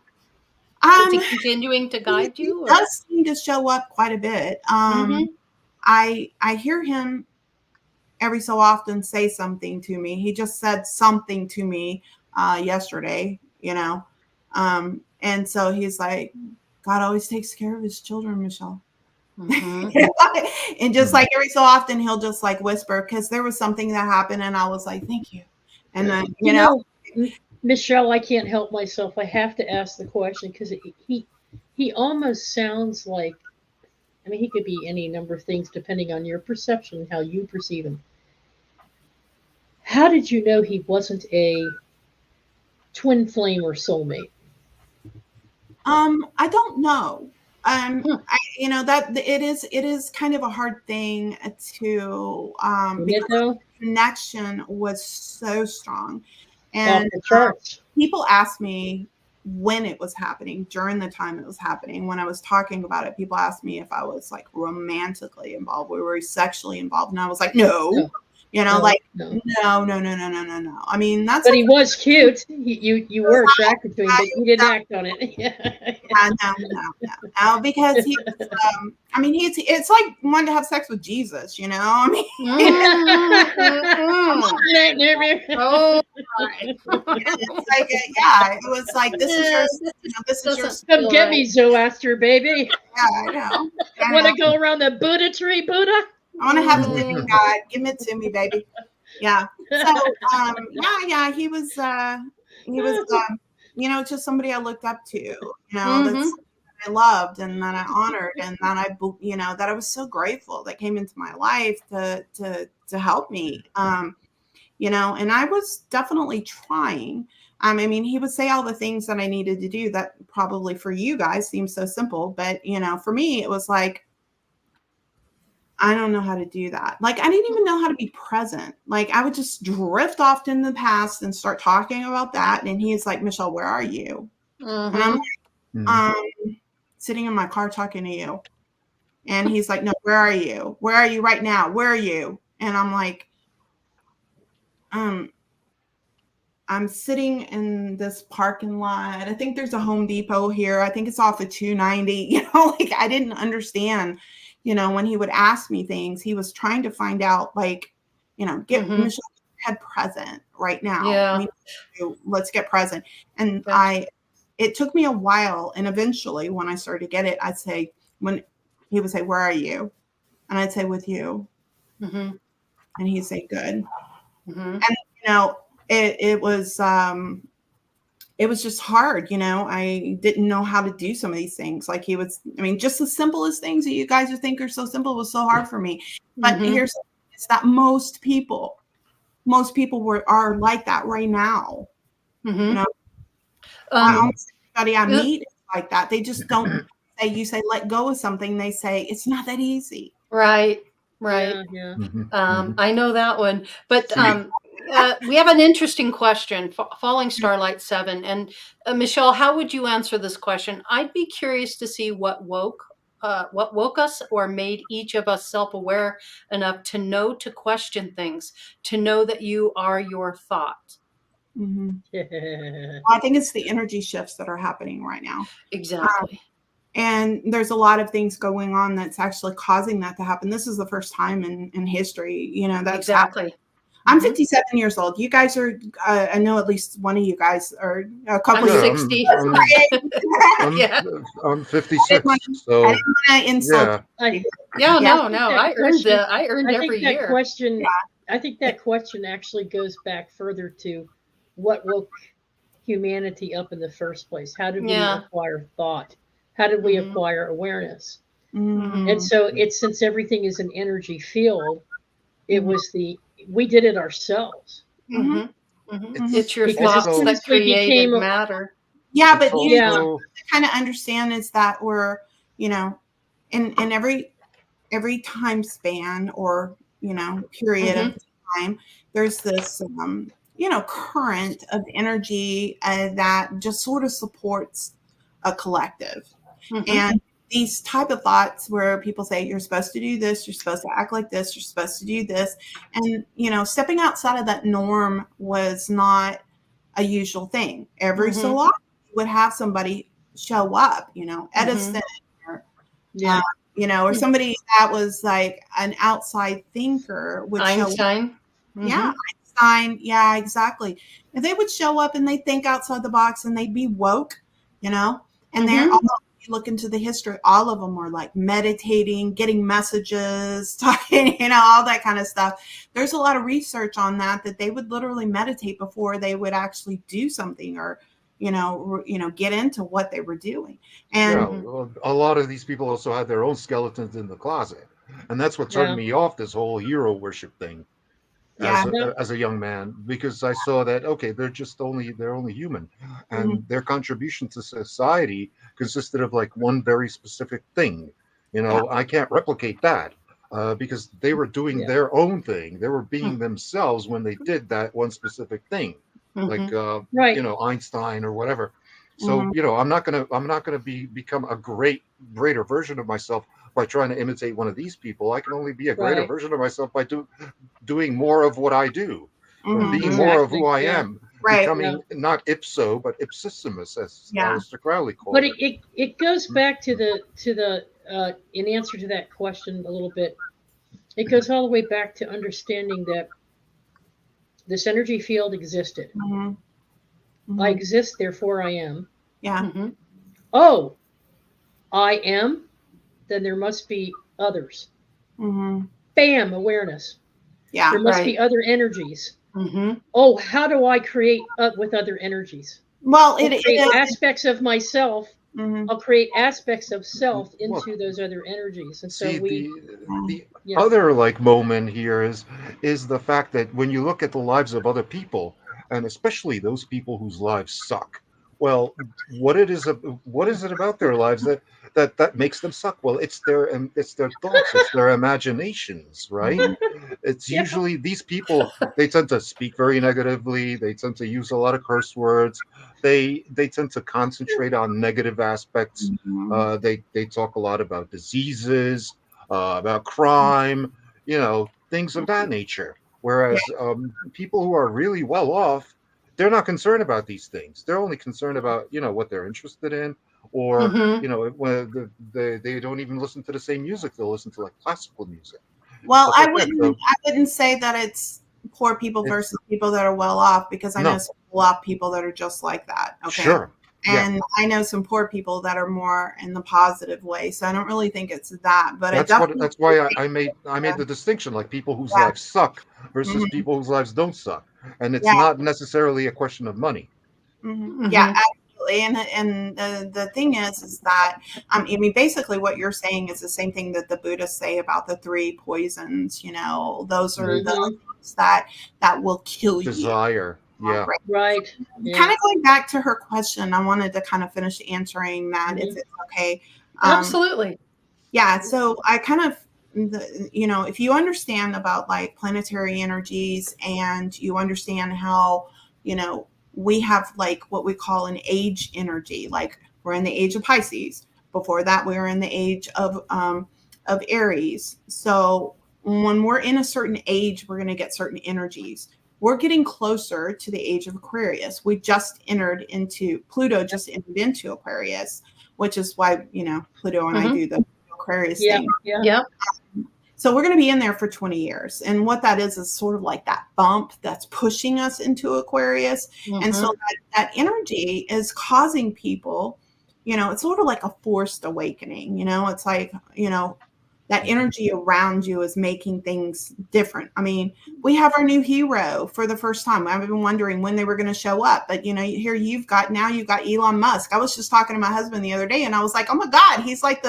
Is he continuing to guide you? He does seem to show up quite a bit. I hear him every so often say something to me. He just said something to me yesterday, and so he's like, God always takes care of his children, Michelle. And just like every so often he'll just like whisper, because there was something that happened and I was like, thank you. And then, you know, Michelle, I can't help myself. I have to ask the question because he almost sounds like, I mean, he could be any number of things depending on your perception and how you perceive him. How did you know he wasn't a twin flame or soulmate? I don't know. That it is kind of a hard thing to because the connection was so strong, and people asked me when it was happening, during the time it was happening, when I was talking about it. People asked me if I was like romantically involved, we were sexually involved, and I was like, no. No. I mean, that's. But he was cute. You were attracted to him, but you didn't act on it. No, because he was. I mean, it's like wanting to have sex with Jesus. I mean. It's like, it was like, this is yours. This is yours. Come get me, Zoroaster, baby. Yeah, I know. Want to go around the Buddha tree, Buddha? I want to have a living God. Give it to me, baby. Yeah. So, he was, just somebody I looked up to, that's I loved and that I honored and that that I was so grateful that came into my life to help me, and I was definitely trying. I mean, he would say all the things that I needed to do that probably for you guys seems so simple, but, for me, it was like, I don't know how to do that. Like, I didn't even know how to be present. Like, I would just drift off in the past and start talking about that. And he's like, Michelle, where are you? And I'm like, sitting in my car talking to you. And he's like, no, where are you? Where are you right now? Where are you? And I'm like, I'm sitting in this parking lot. I think there's a Home Depot here. I think it's off of 290. Like, I didn't understand. When he would ask me things, he was trying to find out, like, get Michelle head present right now. Yeah. Let's get present. And it took me a while. And eventually when I started to get it, when he would say, where are you? And I'd say, with you. And he'd say, good. And, it was just hard. I didn't know how to do some of these things. Like just the simplest things that you guys would think are so simple was so hard for me. But here's it's that most people are like that right now. Almost everybody I meet is like that. They just don't say, you say, let go of something. They say, it's not that easy. Right. Yeah. I know that one, but, we have an interesting question, Falling Starlight 7. And Michelle, how would you answer this question? I'd be curious to see what woke us or made each of us self-aware enough to know to question things, to know that you are your thought. Well, I think it's the energy shifts that are happening right now. Exactly. And there's a lot of things going on that's actually causing that to happen. This is the first time in history, that's exactly. happened. I'm 57 years old. You guys are, I know at least one of you guys are a couple I'm of 60. I'm 56. I didn't want to insult. No. I earned every year. I think that question actually goes back further to what woke humanity up in the first place. How did we acquire thought? How did we acquire awareness? And so since everything is an energy field, we did it ourselves. It's your thoughts that created matter. Yeah, It's but you also kind of understand is that we're, you know, in every time span or, you know, period of time, there's this, you know, current of energy that just sort of supports a collective. And these type of thoughts where people say, you're supposed to do this, you're supposed to act like this, you're supposed to do this. And, you know, stepping outside of that norm was not a usual thing. Every so often you would have somebody show up, you know, Edison or, Yeah. you know, or somebody that was like an outside thinker would show up. Einstein. Yeah, Einstein. Yeah, exactly. And they would show up and they think outside the box and they'd be woke, you know, and they're all, you look into the history, all of them were like meditating, getting messages, talking, you know, all that kind of stuff. There's a lot of research on that they would literally meditate before they would actually do something or, you know, get into what they were doing. And a lot of these people also had their own skeletons in the closet, and that's what turned me off this whole hero worship thing as a young man, because I saw that okay, they're only human, and their contribution to society consisted of like one very specific thing. You know, I can't replicate that. Because they were doing their own thing. They were being themselves when they did that one specific thing, like you know, Einstein or whatever. So you know, I'm not gonna become a greater version of myself by trying to imitate one of these people. I can only be a greater version of myself by doing more of what I do, or being more of who I am, becoming not ipso but ipsissimus, as Aleister Crowley called But it. it goes back to the in answer to that question a little bit. It goes all the way back to understanding that this energy field existed. I exist, therefore I am. Yeah. Oh, I am, then there must be others. Bam, awareness. Yeah. There must be other energies. Oh, how do I create with other energies? Well, I'll create aspects of myself. I'll create aspects of self into those other energies. And so the other like moment here is the fact that when you look at the lives of other people, and especially those people whose lives suck, well, what is it about their lives that makes them suck? Well, it's their thoughts, it's their imaginations, right? It's usually these people, they tend to speak very negatively, they tend to use a lot of curse words, they tend to concentrate on negative aspects. They talk a lot about diseases, about crime, you know, things of that nature. Whereas people who are really well off, they're not concerned about these things. They're only concerned about, you know, what they're interested in, or you know, when they don't even listen to the same music. They'll listen to like classical music. Well, Stuff like that. So I wouldn't say that it's poor people versus people that are well off, because I know some well off people that are just like that. Okay. Sure. And I know some poor people that are more in the positive way. So I don't really think it's that, but that's why I made the distinction, like people whose lives suck versus people whose lives don't suck. And it's not necessarily a question of money. Yeah, absolutely. And the thing is that I mean, basically what you're saying is the same thing that the Buddhists say about the three poisons. You know, those are the things that will kill you. Desire. Yeah. Right. Kind of going back to her question, I wanted to kind of finish answering that if it's okay. Absolutely. Yeah. So I kind of, you know, if you understand about like planetary energies and you understand how, you know, we have like what we call an age energy, like we're in the age of Pisces. Before that, we were in the age of Aries. So when we're in a certain age, we're going to get certain energies. We're getting closer to the age of Aquarius. Pluto just entered into Aquarius, which is why, you know, Pluto and I do the Aquarius thing. Yeah. So we're going to be in there for 20 years. And what that is sort of like that bump that's pushing us into Aquarius. And so that energy is causing people, you know, it's sort of like a forced awakening. You know, it's like, you know, that energy around you is making things different. I mean, we have our new hero for the first time. I've been wondering when they were going to show up, but you know, here you've got Elon Musk. I was just talking to my husband the other day and I was like, oh my God, he's like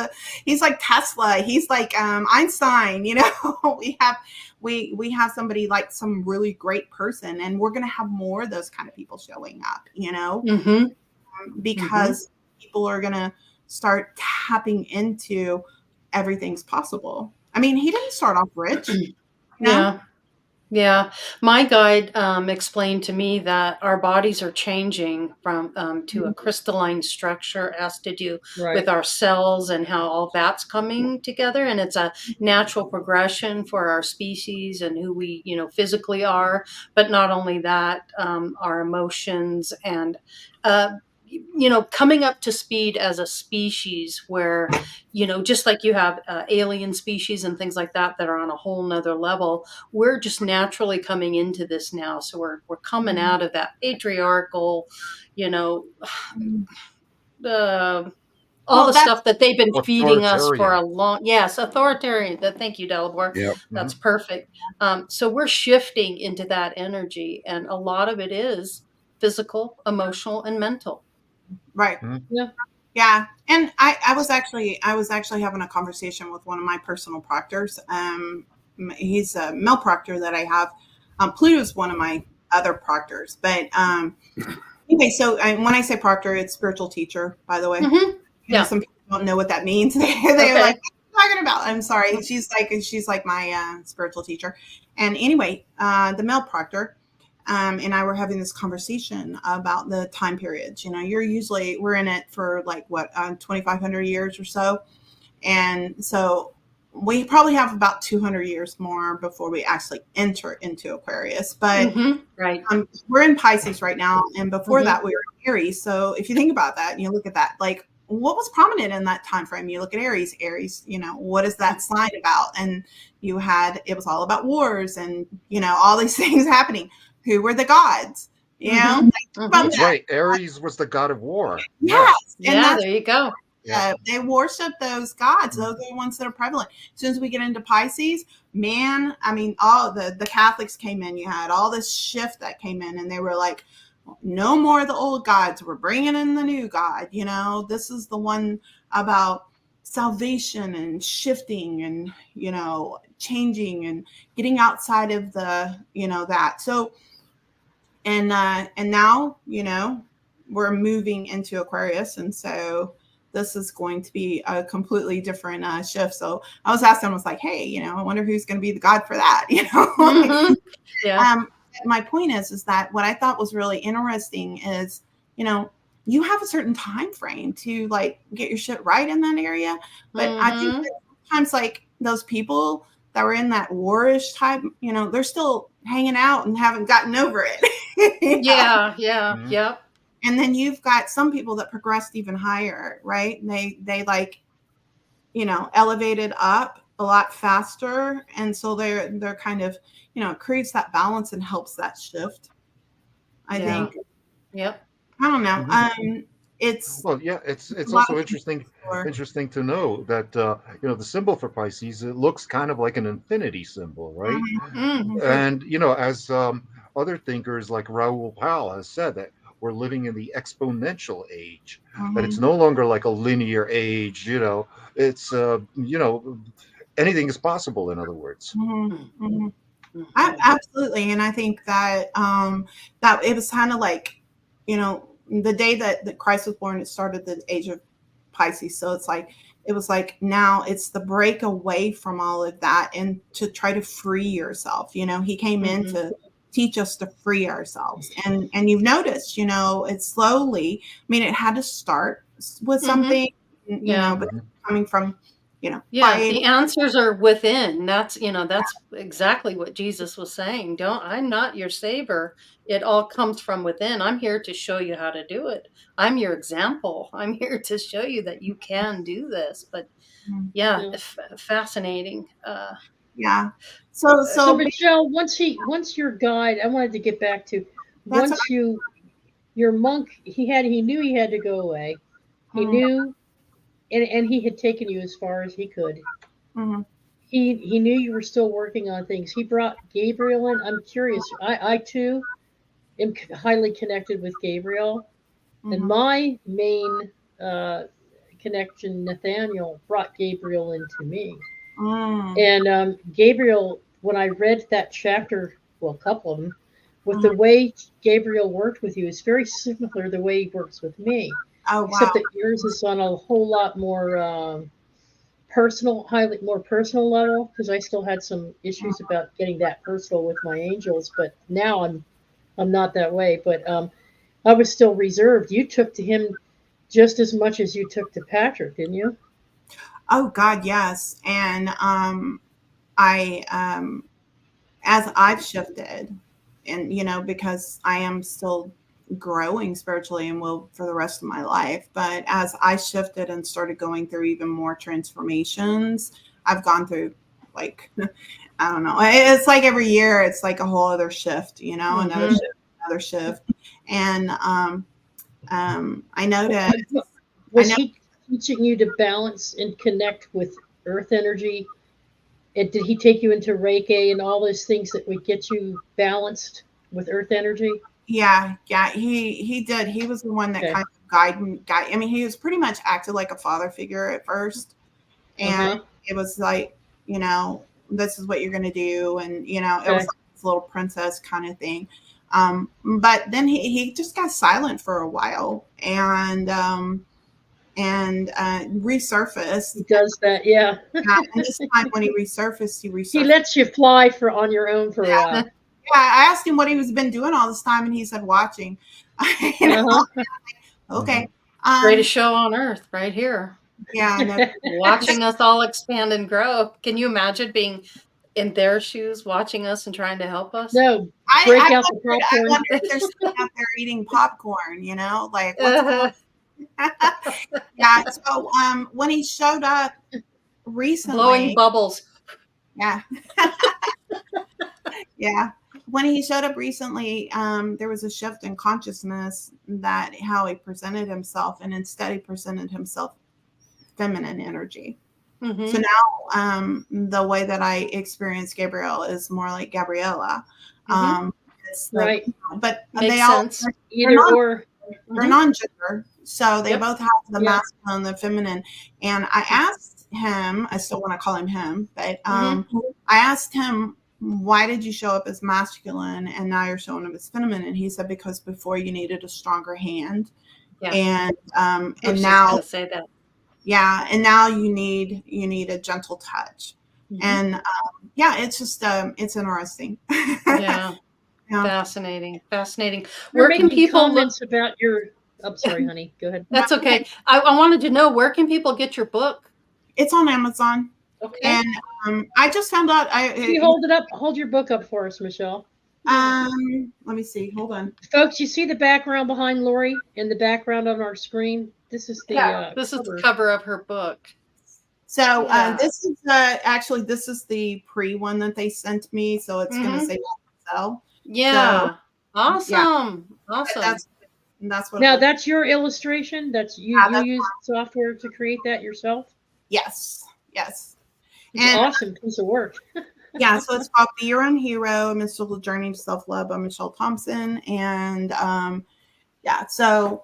Tesla. He's like Einstein, you know, we have somebody like some really great person, and we're going to have more of those kind of people showing up, you know? because people are going to start tapping into everything's possible. I mean, he didn't start off rich. You know? Yeah. Yeah, my guide explained to me that our bodies are changing from to a crystalline structure. It has to do with Right. our cells and how all that's coming together, and it's a natural progression for our species and who we, physically are. But not only that, our emotions and coming up to speed as a species where, just like you have alien species and things like that that are on a whole nother level, we're just naturally coming into this now. So we're coming out of that patriarchal, you know, all Well, the that's stuff that they've been feeding us for Authoritarian. a long, yes, authoritarian. Thank you, Delabor. Yep. That's perfect. So we're shifting into that energy, and a lot of it is physical, emotional, and mental. right. Yeah. Yeah. And I was actually having a conversation with one of my personal proctors. He's a male proctor that I have. Pluto's one of my other proctors, but anyway, so when I say proctor, it's spiritual teacher, by the way. Yeah. Some people don't know what that means. They're Okay. like, what are you talking about? I'm sorry. She's like my spiritual teacher. And anyway, the male proctor and I were having this conversation about the time periods. We're in it for like what 2,500 years or so, and so we probably have about 200 years more before we actually enter into Aquarius. But Right. we're in Pisces right now, and before that we were in Aries. So if you think about that and you look at that, like what was prominent in that time frame, you look at Aries, what is that sign about? And it was all about wars and all these things happening. Who were the gods? That's right. Aries was the god of war. Yes. And Yeah, there you go. They worship those gods. Those are the ones that are prevalent. As soon as we get into Pisces, man, I mean, all the Catholics came in. You had all this shift that came in, and they were like, no more of the old gods. We're bringing in the new God. This is the one about salvation and shifting and, changing and getting outside of the, that. So, and now, we're moving into Aquarius. And so this is going to be a completely different shift. So I was asking, I was like, hey, I wonder who's going to be the god for that, Yeah. My point is that what I thought was really interesting is, you have a certain time frame to like get your shit right in that area. But I think that sometimes like those people that were in that warish type, they're still hanging out and haven't gotten over it. Yeah. Yep. And then you've got some people that progressed even higher, right? And they like, elevated up a lot faster. And so they're kind of, it creates that balance and helps that shift. I think. Yep. I don't know. It's also interesting to know that the symbol for Pisces, it looks kind of like an infinity symbol, right? And as other thinkers like Raoul Pal has said, that we're living in the exponential age, that it's no longer like a linear age. It's anything is possible, in other words. Absolutely. And I think that that it was kind of like, the day that Christ was born, it started the age of Pisces. So it was like now it's the break away from all of that and to try to free yourself. He came in to teach us to free ourselves. And you've noticed, it's slowly, I mean, it had to start with something, but coming from, the answers are within. That's exactly what Jesus was saying. I'm not your savior. It all comes from within. I'm here to show you how to do it. I'm your example. I'm here to show you that you can do this. But fascinating. So Michelle, once your guide, I wanted to get back to your monk, he knew he had to go away. He knew, and he had taken you as far as he could. He knew you were still working on things. He brought Gabriel in. I'm curious. I too am highly connected with Gabriel, and my main connection, Nathaniel, brought Gabriel into me. And Gabriel, when I read that chapter, well, a couple of them, with the way Gabriel worked with you. It's very similar to the way he works with me, Oh, except wow. that yours is on a whole lot more personal, highly more personal level. Because I still had some issues about getting that personal with my angels, but now I'm not that way. But I was still reserved. You took to him just as much as you took to Patrick, didn't you? Oh, God, yes. And I, as I've shifted, and, you know, because I am still growing spiritually and will for the rest of my life, but as I shifted and started going through even more transformations, I've gone through, like, I don't know, it's like every year it's like a whole other shift, you know, another shift, another shift. And I noticed. Was he teaching you to balance and connect with earth energy? And did he take you into Reiki and all those things that would get you balanced with earth energy? Yeah, he did. He was the one that Okay. kind of guide. I mean, he was pretty much acted like a father figure at first, and it was like, you know, this is what you're going to do, and, you know, it was like this little princess kind of thing. But then he just got silent for a while, and resurfaced. He does that, yeah. And this time when he resurfaced, He lets you fly on your own for a while. Yeah, I asked him what he was been doing all this time, and he said watching. You know? Okay. Greatest show on earth, right here. Yeah, no. Watching us all expand and grow. Can you imagine being in their shoes, watching us and trying to help us? No, break out the popcorn. I wonder if they're sitting out there eating popcorn. You know, like what's going on? Yeah. So when he showed up recently, blowing bubbles. Yeah. Yeah. When he showed up recently, there was a shift in consciousness that how he presented himself, and instead he presented himself feminine energy. Mm-hmm. So now the way that I experience Gabriel is more like Gabriella. It's right. But makes they all sense. Either or. They're non-gender, so they Yep. both have the masculine and the feminine. And I asked him, I still want to call him him, but I asked him, why did you show up as masculine and now you're showing up as feminine? And he said, because before you needed a stronger hand. Yeah. And now say that. Yeah, and now you need a gentle touch. And it's just it's interesting. Yeah. Fascinating. Where can people comments about your I'm sorry, honey. Go ahead. That's okay. I wanted to know, where can people get your book? It's on Amazon. Okay. And I just found out. You hold it up. Hold your book up for us, Michelle. Let me see. Hold on, folks. You see the background behind Lori in the background on our screen. This is the this is the cover of her book. So this is actually this is the pre one that they sent me. So it's going to say sell. Yeah. So, awesome. That's what. Now that's your illustration. That's you. You use software to create that yourself. Yes. It's awesome piece of work. Yeah, so it's called Be Your Own Hero: A Mystical Journey to Self-Love by Michelle Thompson. And so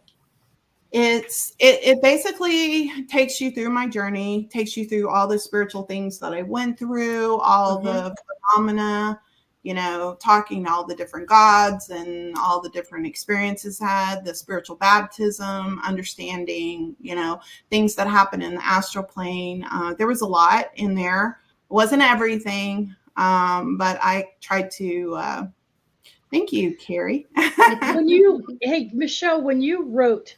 it basically takes you through my journey, takes you through all the spiritual things that I went through, all the phenomena, you know, talking to all the different gods and all the different experiences had, the spiritual baptism, understanding, you know, things that happen in the astral plane. There was a lot in there. It wasn't everything, but I tried to. Thank you, Carrie. Hey, Michelle, when you wrote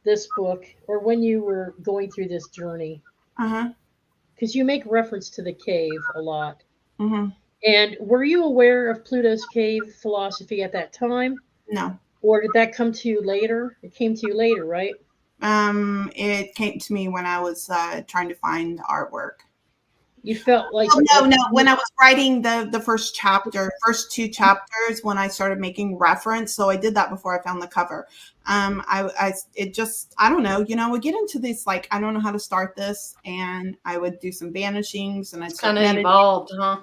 this book, or when you were going through this journey, because you make reference to the cave a lot, and were you aware of Pluto's cave philosophy at that time? No. Or did that come to you later? It came to you later, right? It came to me when I was trying to find artwork. You felt like no. When I was writing the first two chapters, when I started making reference, so I did that before I found the cover. I don't know, you know, we get into this, like, I don't know how to start this, and I would do some vanishings, and I'd kind of evolved, huh?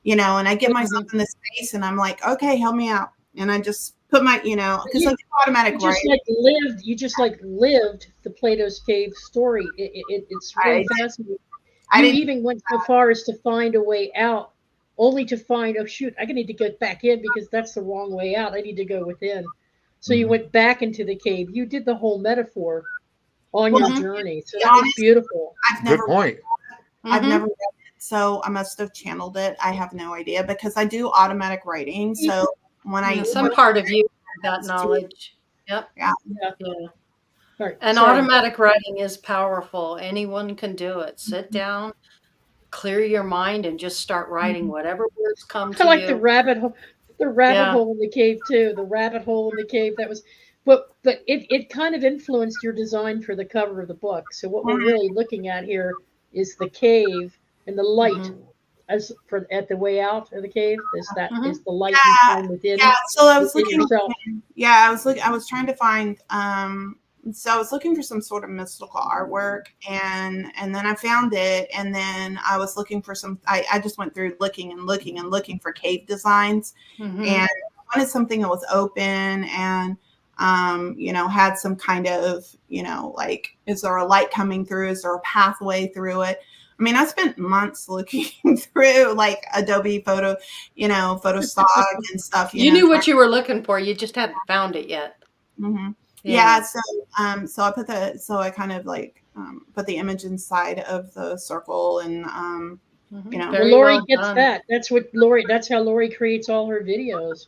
You know, and I get myself in this space, and I'm like, okay, help me out, and I just put my, you know, because I do automatic writing. You just lived the Plato's cave story. It's really fascinating. You even went so far as to find a way out only to find, oh shoot, I need to get back in because that's the wrong way out. I need to go within. So you went back into the cave. You did the whole metaphor on Well, your to journey. So be that was honest, beautiful. I've Good never point. I've never read it, so I must have channeled it. I have no idea because I do automatic writing. So when I Some part of you have that do, knowledge. Yep. yeah, Yeah. Yeah. All right. And Sorry. automatic writing is powerful. Anyone can do it. Sit down, clear your mind, and just start writing whatever words come I to like the you. rabbit hole. The rabbit Yeah. hole in the cave too. The rabbit hole in the cave. That was, but it kind of influenced your design for the cover of the book. So what we're really looking at here is the cave and the light as for at the way out of the cave. Is that is the light you yeah, find within yeah. So I was within looking. yourself. Yeah, I was trying to find. So I was looking for some sort of mystical artwork, and then I found it, and then I was looking for some. I just went through looking and looking and looking for cave designs, and I wanted something that was open and had some kind of, like, is there a light coming through? Is there a pathway through it? I mean, I spent months looking through like Adobe Photo, Photostock and stuff. You knew what you were looking for. You just hadn't found it yet. Mm-hmm. Yeah. So I kind of like put the image inside of the circle, and Well, Very Lori well gets done. that. That's how Lori creates all her videos.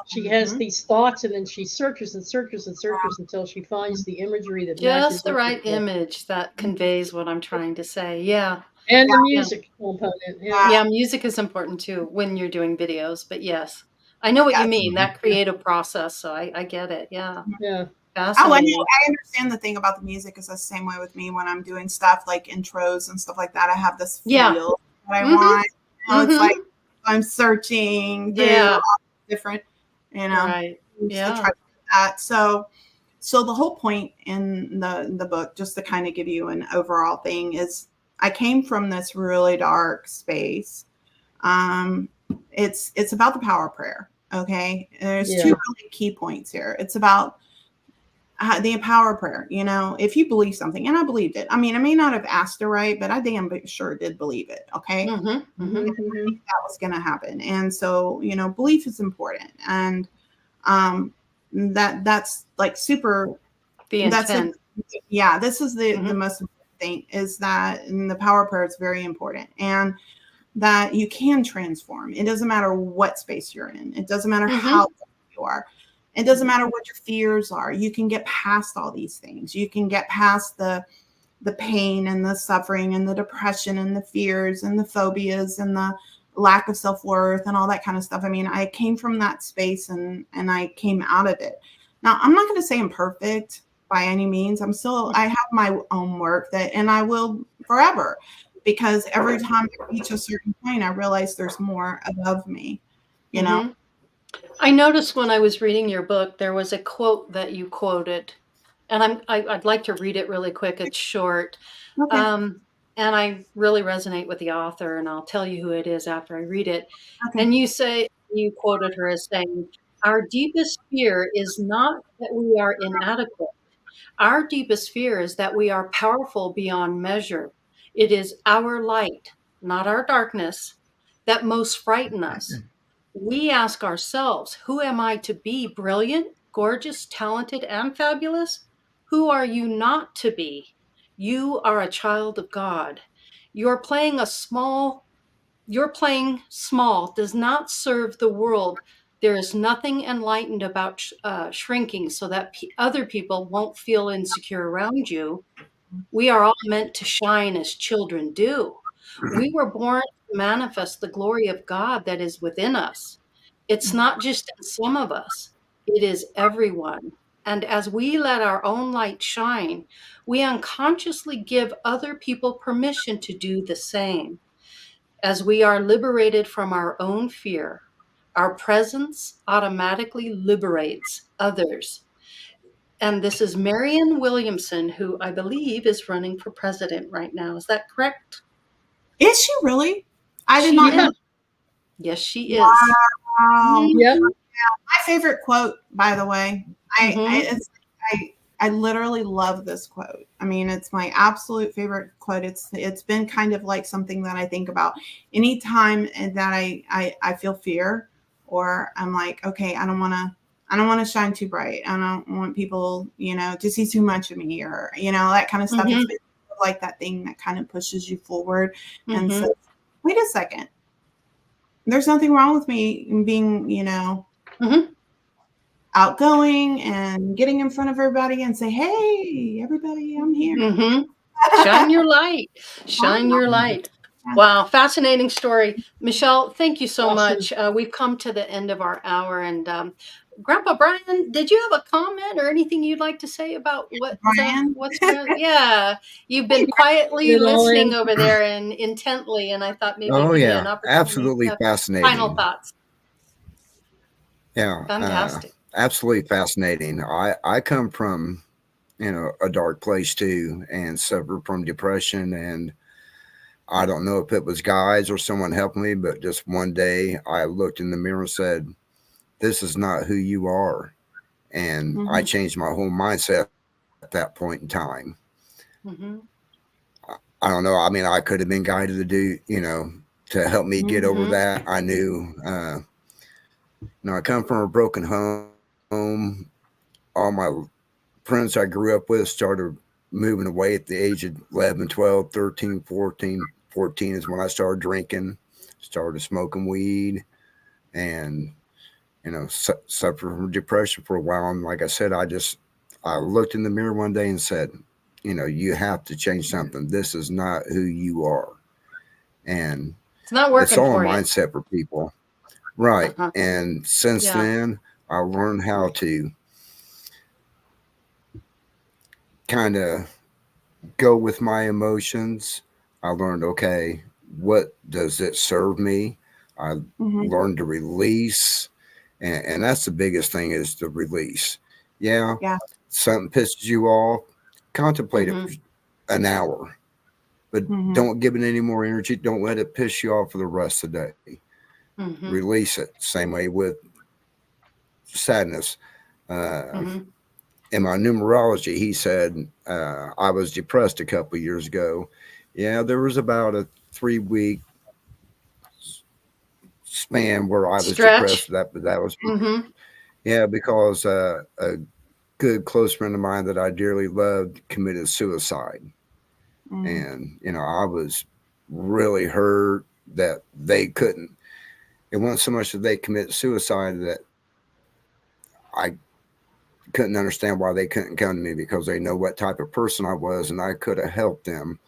She has these thoughts, and then she searches and searches and searches until she finds the imagery that matches Just the up right with it. image that conveys what I'm trying to say. Yeah. And the Yeah. music component. Yeah. Yeah, music is important too when you're doing videos, but yes. I know what you mean, that creative process, so I get it. Yeah. Yeah. Oh, Fascinating. I understand the thing about the music is the same way with me when I'm doing stuff like intros and stuff like that. I have this feel that I want. It's like I'm searching through all different, Right. to try to do that. So the whole point in the book, just to kind of give you an overall thing, is I came from this really dark space. It's about the power prayer. Okay, there's two really key points here. It's about the power prayer. If you believe something, and I believed it. I mean, I may not have asked it right, but I damn sure did believe it. Okay, I think that was going to happen, and so belief is important, and that's like super. The intent. This is the most important thing, is that in the power prayer, it's very important, and that you can transform. It doesn't matter what space you're in. It doesn't matter how you are. It doesn't matter what your fears are. You can get past all these things. You can get past the pain and the suffering and the depression and the fears and the phobias and the lack of self-worth and all that kind of stuff. I mean, I came from that space and I came out of it. Now, I'm not going to say I'm perfect by any means. I have my own work and I will forever, because every time I reach a certain point, I realize there's more above me, I noticed when I was reading your book, there was a quote that you quoted, and I'd like to read it really quick. It's short. Okay. And I really resonate with the author, and I'll tell you who it is after I read it. Okay. And you quoted her as saying, "Our deepest fear is not that we are inadequate. Our deepest fear is that we are powerful beyond measure. It is our light, not our darkness, that most frighten us. We ask ourselves, who am I to be? Brilliant, gorgeous, talented, and fabulous? Who are you not to be? You are a child of God. You're playing small does not serve the world. There is nothing enlightened about shrinking so that other people won't feel insecure around you. We are all meant to shine as children do. We were born to manifest the glory of God that is within us. It's not just in some of us, it is everyone. And as we let our own light shine, we unconsciously give other people permission to do the same. As we are liberated from our own fear, our presence automatically liberates others. And this is Marianne Williamson, who I believe is running for president right now. Is that correct? Is she really? I did She not know. is. Yes, she is. Wow. Yep. My favorite quote, by the way. I literally love this quote. I mean, it's my absolute favorite quote. It's been kind of like something that I think about anytime that I feel fear, or I'm like, okay, I don't want to shine too bright. I don't want people, to see too much of me, or, that kind of stuff. It's like that thing that kind of pushes you forward and says, wait a second, there's nothing wrong with me being, outgoing and getting in front of everybody and say, hey, everybody, I'm here. Shine your light. Shine your light. Wow, fascinating story. Michelle, thank you so much. We've come to the end of our hour. And Grandpa Brian, did you have a comment or anything you'd like to say about what's going on? Yeah, you've been quietly listening over there and intently, and I thought maybe it'd be an opportunity. Absolutely fascinating. Final thoughts. Yeah, fantastic. Absolutely fascinating. I come from, a dark place too, and suffer from depression. And I don't know if it was guides or someone helping me, but just one day I looked in the mirror and said, this is not who you are. And I changed my whole mindset at that point in time. I don't know. I mean, I could have been guided to do, to help me get over that. I knew, I come from a broken home. All my friends I grew up with started moving away at the age of 11, 12, 13, 14. 14 is when I started drinking, started smoking weed, and, suffered from depression for a while. And like I said, I looked in the mirror one day and said, you have to change something. This is not who you are. And it's not working. It's all for a mindset for people. Right. And since then, I learned how to kind of go with my emotions. I learned, okay, what does it serve me? I learned to release. And that's the biggest thing, is to release. Yeah. Something pisses you off, contemplate it for an hour, but don't give it any more energy. Don't let it piss you off for the rest of the day. Release it. Same way with sadness. In my numerology, he said, I was depressed a couple of years ago. Yeah, there was about a 3-week span where I was depressed. That was, because a good close friend of mine that I dearly loved committed suicide. And, I was really hurt that they couldn't. It wasn't so much that they committed suicide, that I couldn't understand why they couldn't come to me, because they know what type of person I was, and I could have helped them.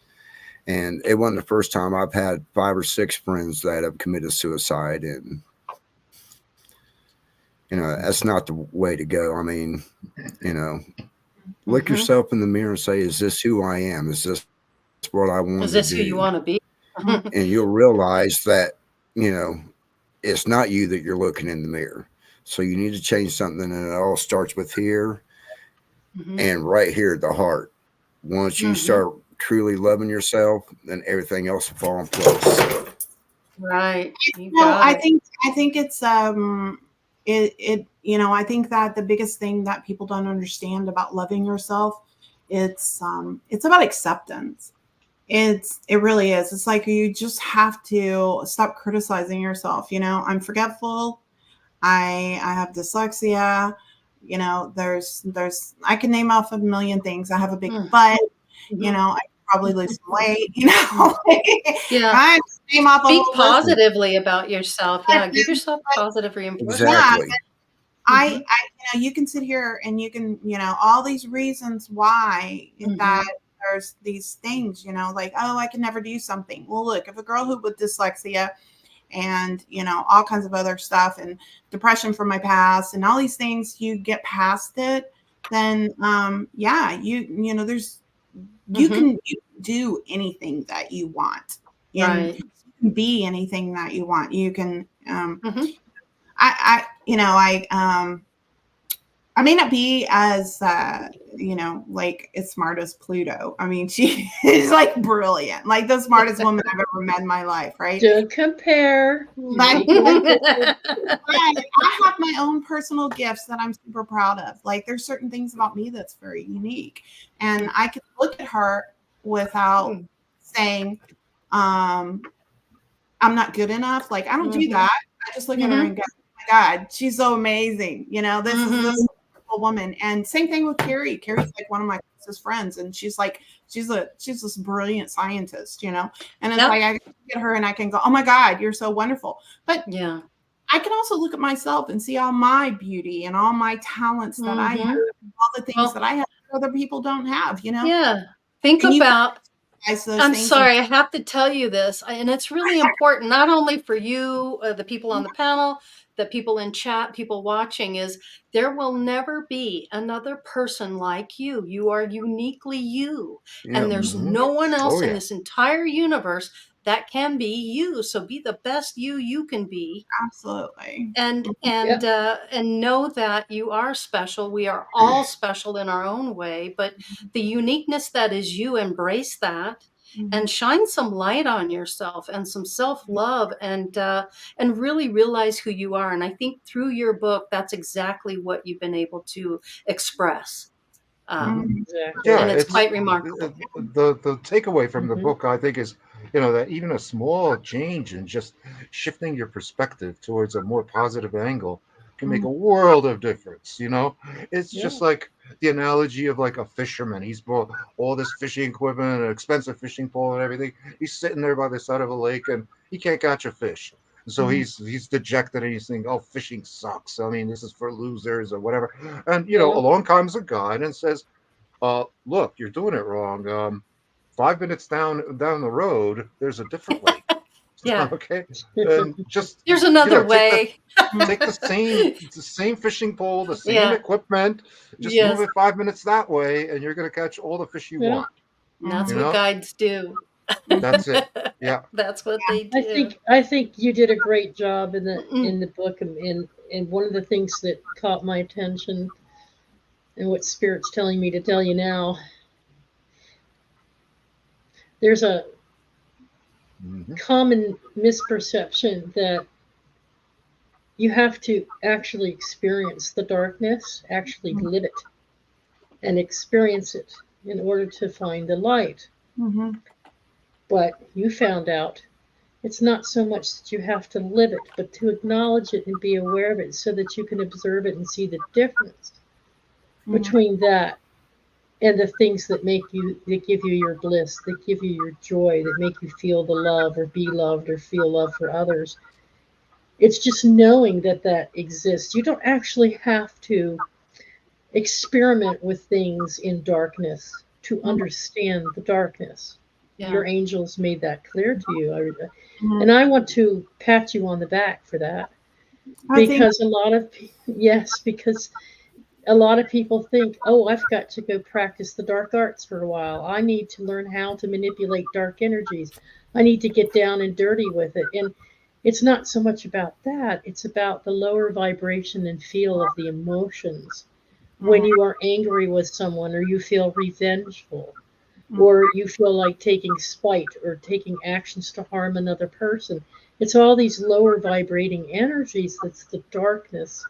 And it wasn't the first time. I've had 5 or 6 friends that have committed suicide, and that's not the way to go. I mean, look yourself in the mirror and say, is this who I am? Is this what I want to do? Is this who you want to be? And you'll realize that, it's not you that you're looking in the mirror. So you need to change something, and it all starts with here and right here, the heart. Once you start truly loving yourself, then everything else will fall in place. Right. I think it's I think that the biggest thing that people don't understand about loving yourself, it's about acceptance. It really is. It's like you just have to stop criticizing yourself. I'm forgetful. I have dyslexia. There's I can name off a million things. I have a big butt. I probably lose some weight. I name off Speak positively about yourself. Yeah, give yourself positive reinforcement. Exactly. I you can sit here and you can, all these reasons why that there's these things, like, oh, I can never do something. Well, look, if a girl who with dyslexia and, all kinds of other stuff and depression from my past and all these things, you get past it, then, you can do anything that you want. Right. You can be anything that you want. You can, I may not be as like as smart as Pluto. I mean, she is like brilliant, like the smartest woman I've ever met in my life, right? Don't compare. But I have my own personal gifts that I'm super proud of. Like there's certain things about me that's very unique. And I can look at her without saying, I'm not good enough. Like I don't do that. I just look at her and go, oh my God, she's so amazing. This is this wonderful woman. And same thing with Carrie. Carrie's like one of my closest friends. And she's this brilliant scientist, and it's like I can look at her and I can go, oh my God, you're so wonderful. But I can also look at myself and see all my beauty and all my talents that I have, all the things that I have that other people don't have, Yeah. Think And about, I'm things sorry, I have to tell you this, and it's really important, not only for you, the people on the panel, the people in chat, people watching, is there will never be another person like you. You are uniquely you. And there's no one else in this entire universe that can be you. So be the best you can be. Absolutely. And know that you are special. We are all special in our own way, but the uniqueness that is you, embrace that and shine some light on yourself and some self-love and really realize who you are. And I think through your book, that's exactly what you've been able to express. And it's quite remarkable. The takeaway from the book, I think, is that even a small change in just shifting your perspective towards a more positive angle can make a world of difference. It's just like the analogy of like a fisherman. He's bought all this fishing equipment, an expensive fishing pole and everything. He's sitting there by the side of a lake and he can't catch a fish. So he's dejected and he's thinking, oh, fishing sucks. I mean, this is for losers or whatever. And, along comes a guide and says, look, you're doing it wrong. 5 minutes down the road, there's a different lake. Okay. And just there's another way. Take the same fishing pole, the same equipment, just move it 5 minutes that way, and you're going to catch all the fish you want. And that's what guides do. That's it. Yeah, that's what they do. I think you did a great job in the book, and one of the things that caught my attention, and what Spirit's telling me to tell you now, there's a common misperception that you have to actually experience the darkness, actually live it, and experience it in order to find the light. But you found out it's not so much that you have to live it, but to acknowledge it and be aware of it so that you can observe it and see the difference between that and the things that that give you your bliss, that give you your joy, that make you feel the love or be loved or feel love for others. It's just knowing that exists. You don't actually have to experiment with things in darkness to understand the darkness. Your angels made that clear to you. And I want to pat you on the back for that. Because a lot of people think, oh, I've got to go practice the dark arts for a while. I need to learn how to manipulate dark energies. I need to get down and dirty with it. And it's not so much about that. It's about the lower vibration and feel of the emotions. When you are angry with someone, or you feel revengeful, or you feel like taking spite or taking actions to harm another person. It's all these lower vibrating energies that's the darkness.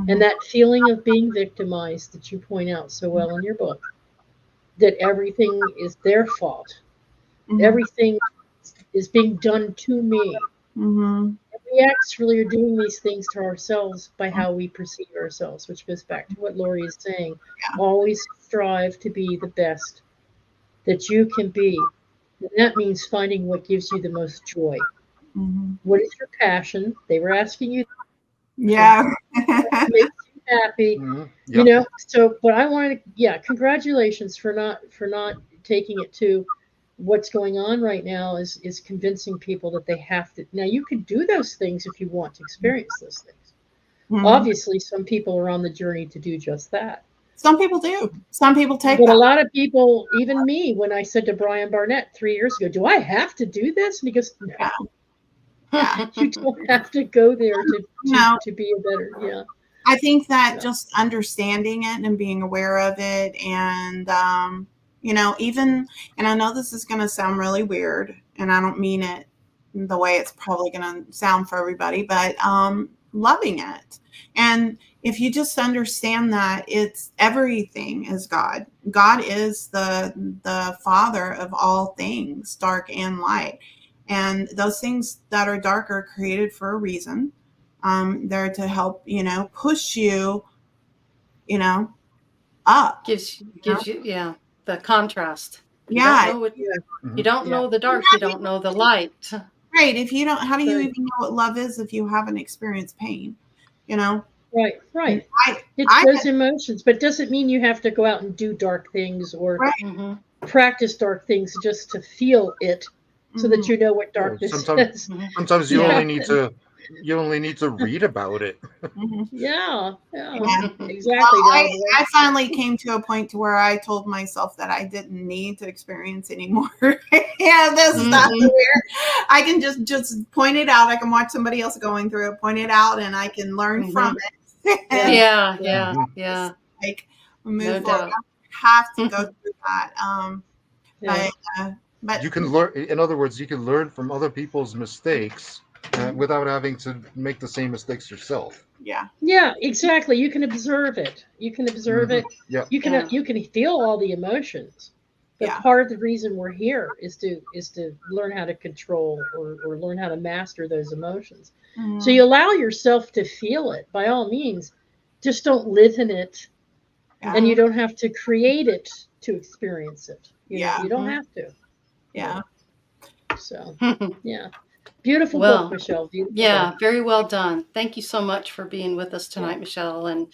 And that feeling of being victimized that you point out so well in your book, that everything is their fault. Everything is being done to me. And we actually are doing these things to ourselves by how we perceive ourselves, which goes back to what Lori is saying. Always strive to be the best that you can be. And that means finding what gives you the most joy. What is your passion? They were asking you. What makes you happy. So, but I wanted to, congratulations for not taking it to what's going on right now is convincing people that they have to. Now, you could do those things if you want to experience those things. Obviously, some people are on the journey to do just that. Some people do. Some people take But a lot of people, even me, when I said to Brian Barnett 3 years ago, do I have to do this? And he goes, no. You don't have to go there to be a better, I think that Yeah. just understanding it and being aware of it, and even, and I know this is going to sound really weird, and I don't mean it the way it's probably going to sound for everybody, but loving it. And if you just understand that it's everything is God. God is the Father of all things, dark and light. And those things that are dark are created for a reason. They're to help, push you, up. Gives you, yeah, the contrast. If you don't Yeah. know what Mhm. you don't Yeah. know the dark, you don't know the light. Right. If you don't, how do you Right. even know what love is if you haven't experienced pain? You know, Right. And Right. I, It's I, those emotions, but it doesn't mean you have to go out and do dark things or right. Hmm. practice dark things just to feel it, so that Mhm. you know what Yeah, darkness sometimes is. Hmm. sometimes you Yeah. only need to read about it. Mhm. Yeah. Yeah. Yeah. Well, Exactly, I, Dalibor. I finally came to a point to where I told myself that I didn't need to experience anymore. Yeah, this is not Hmm. weird. I can just point it out. I can watch somebody else going through it, point it out, and I can learn from Hmm. it. Yeah. And Yeah, Yeah. yeah, Mhm. yeah, like no move forward. doubt. I have to go through that. Yeah. But You can learn. In other words, you can learn from other people's mistakes without having to make the same mistakes yourself. yeah, Yeah, exactly. You can observe it. You can observe Hmm. it. Yeah. Yeah. You can feel all the emotions. But yeah, part of the reason we're here is to learn how to control or learn how to master those emotions. So Mhm. you allow yourself to feel it by all means. Just don't live in it, Yeah, and you Hmm. don't have to create it to experience it. yeah, You don't Hmm. have to. yeah. So yeah. Beautiful book, Well, Michelle. Beautiful book. yeah, very well done. Thank you so much for being with us Yeah. tonight, Michelle. And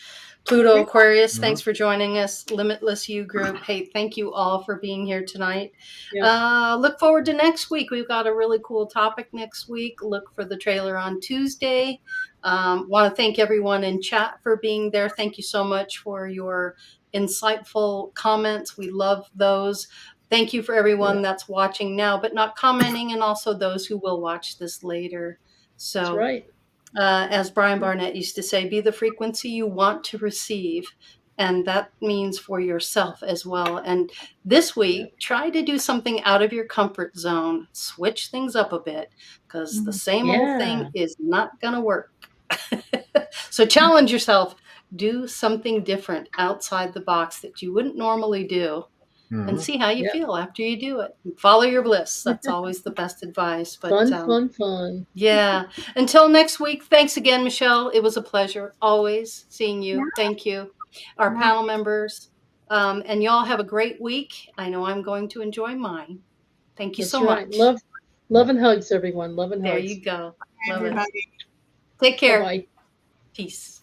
Pluto Aquarius, Mhm. thanks for joining us. Limitless You group. Hey, thank you all for being here tonight. Yeah. Look forward to next week. We've got a really cool topic next week. Look for the trailer on Tuesday. Want to thank everyone in chat for being there. Thank you so much for your insightful comments. We love those. Thank you for everyone Yeah. that's watching now, but not commenting, and also those who will watch this later. That's So, right. as Brian Barnett used to say, be the frequency you want to receive. And that means for yourself as well. And this Yeah. week, try to do something out of your comfort zone. Switch things up a bit, because the Mhm. same old thing Yeah. is not going to work. So challenge yourself. Do something different outside the box that you wouldn't normally do, and Mhm. see how you Yeah. feel after you do it. Follow your bliss. That's always the best advice. But Fun, fun, fun. yeah, until next week, thanks again, Michelle. It was a pleasure always seeing Yeah, you. Thank you. Our yeah. panel members. And y'all have a great week. I know I'm going to enjoy mine. Thank you That's so right. much. Love and hugs, everyone. Love and There hugs. you go. Love it. Everybody. Take Bye care. bye. Peace.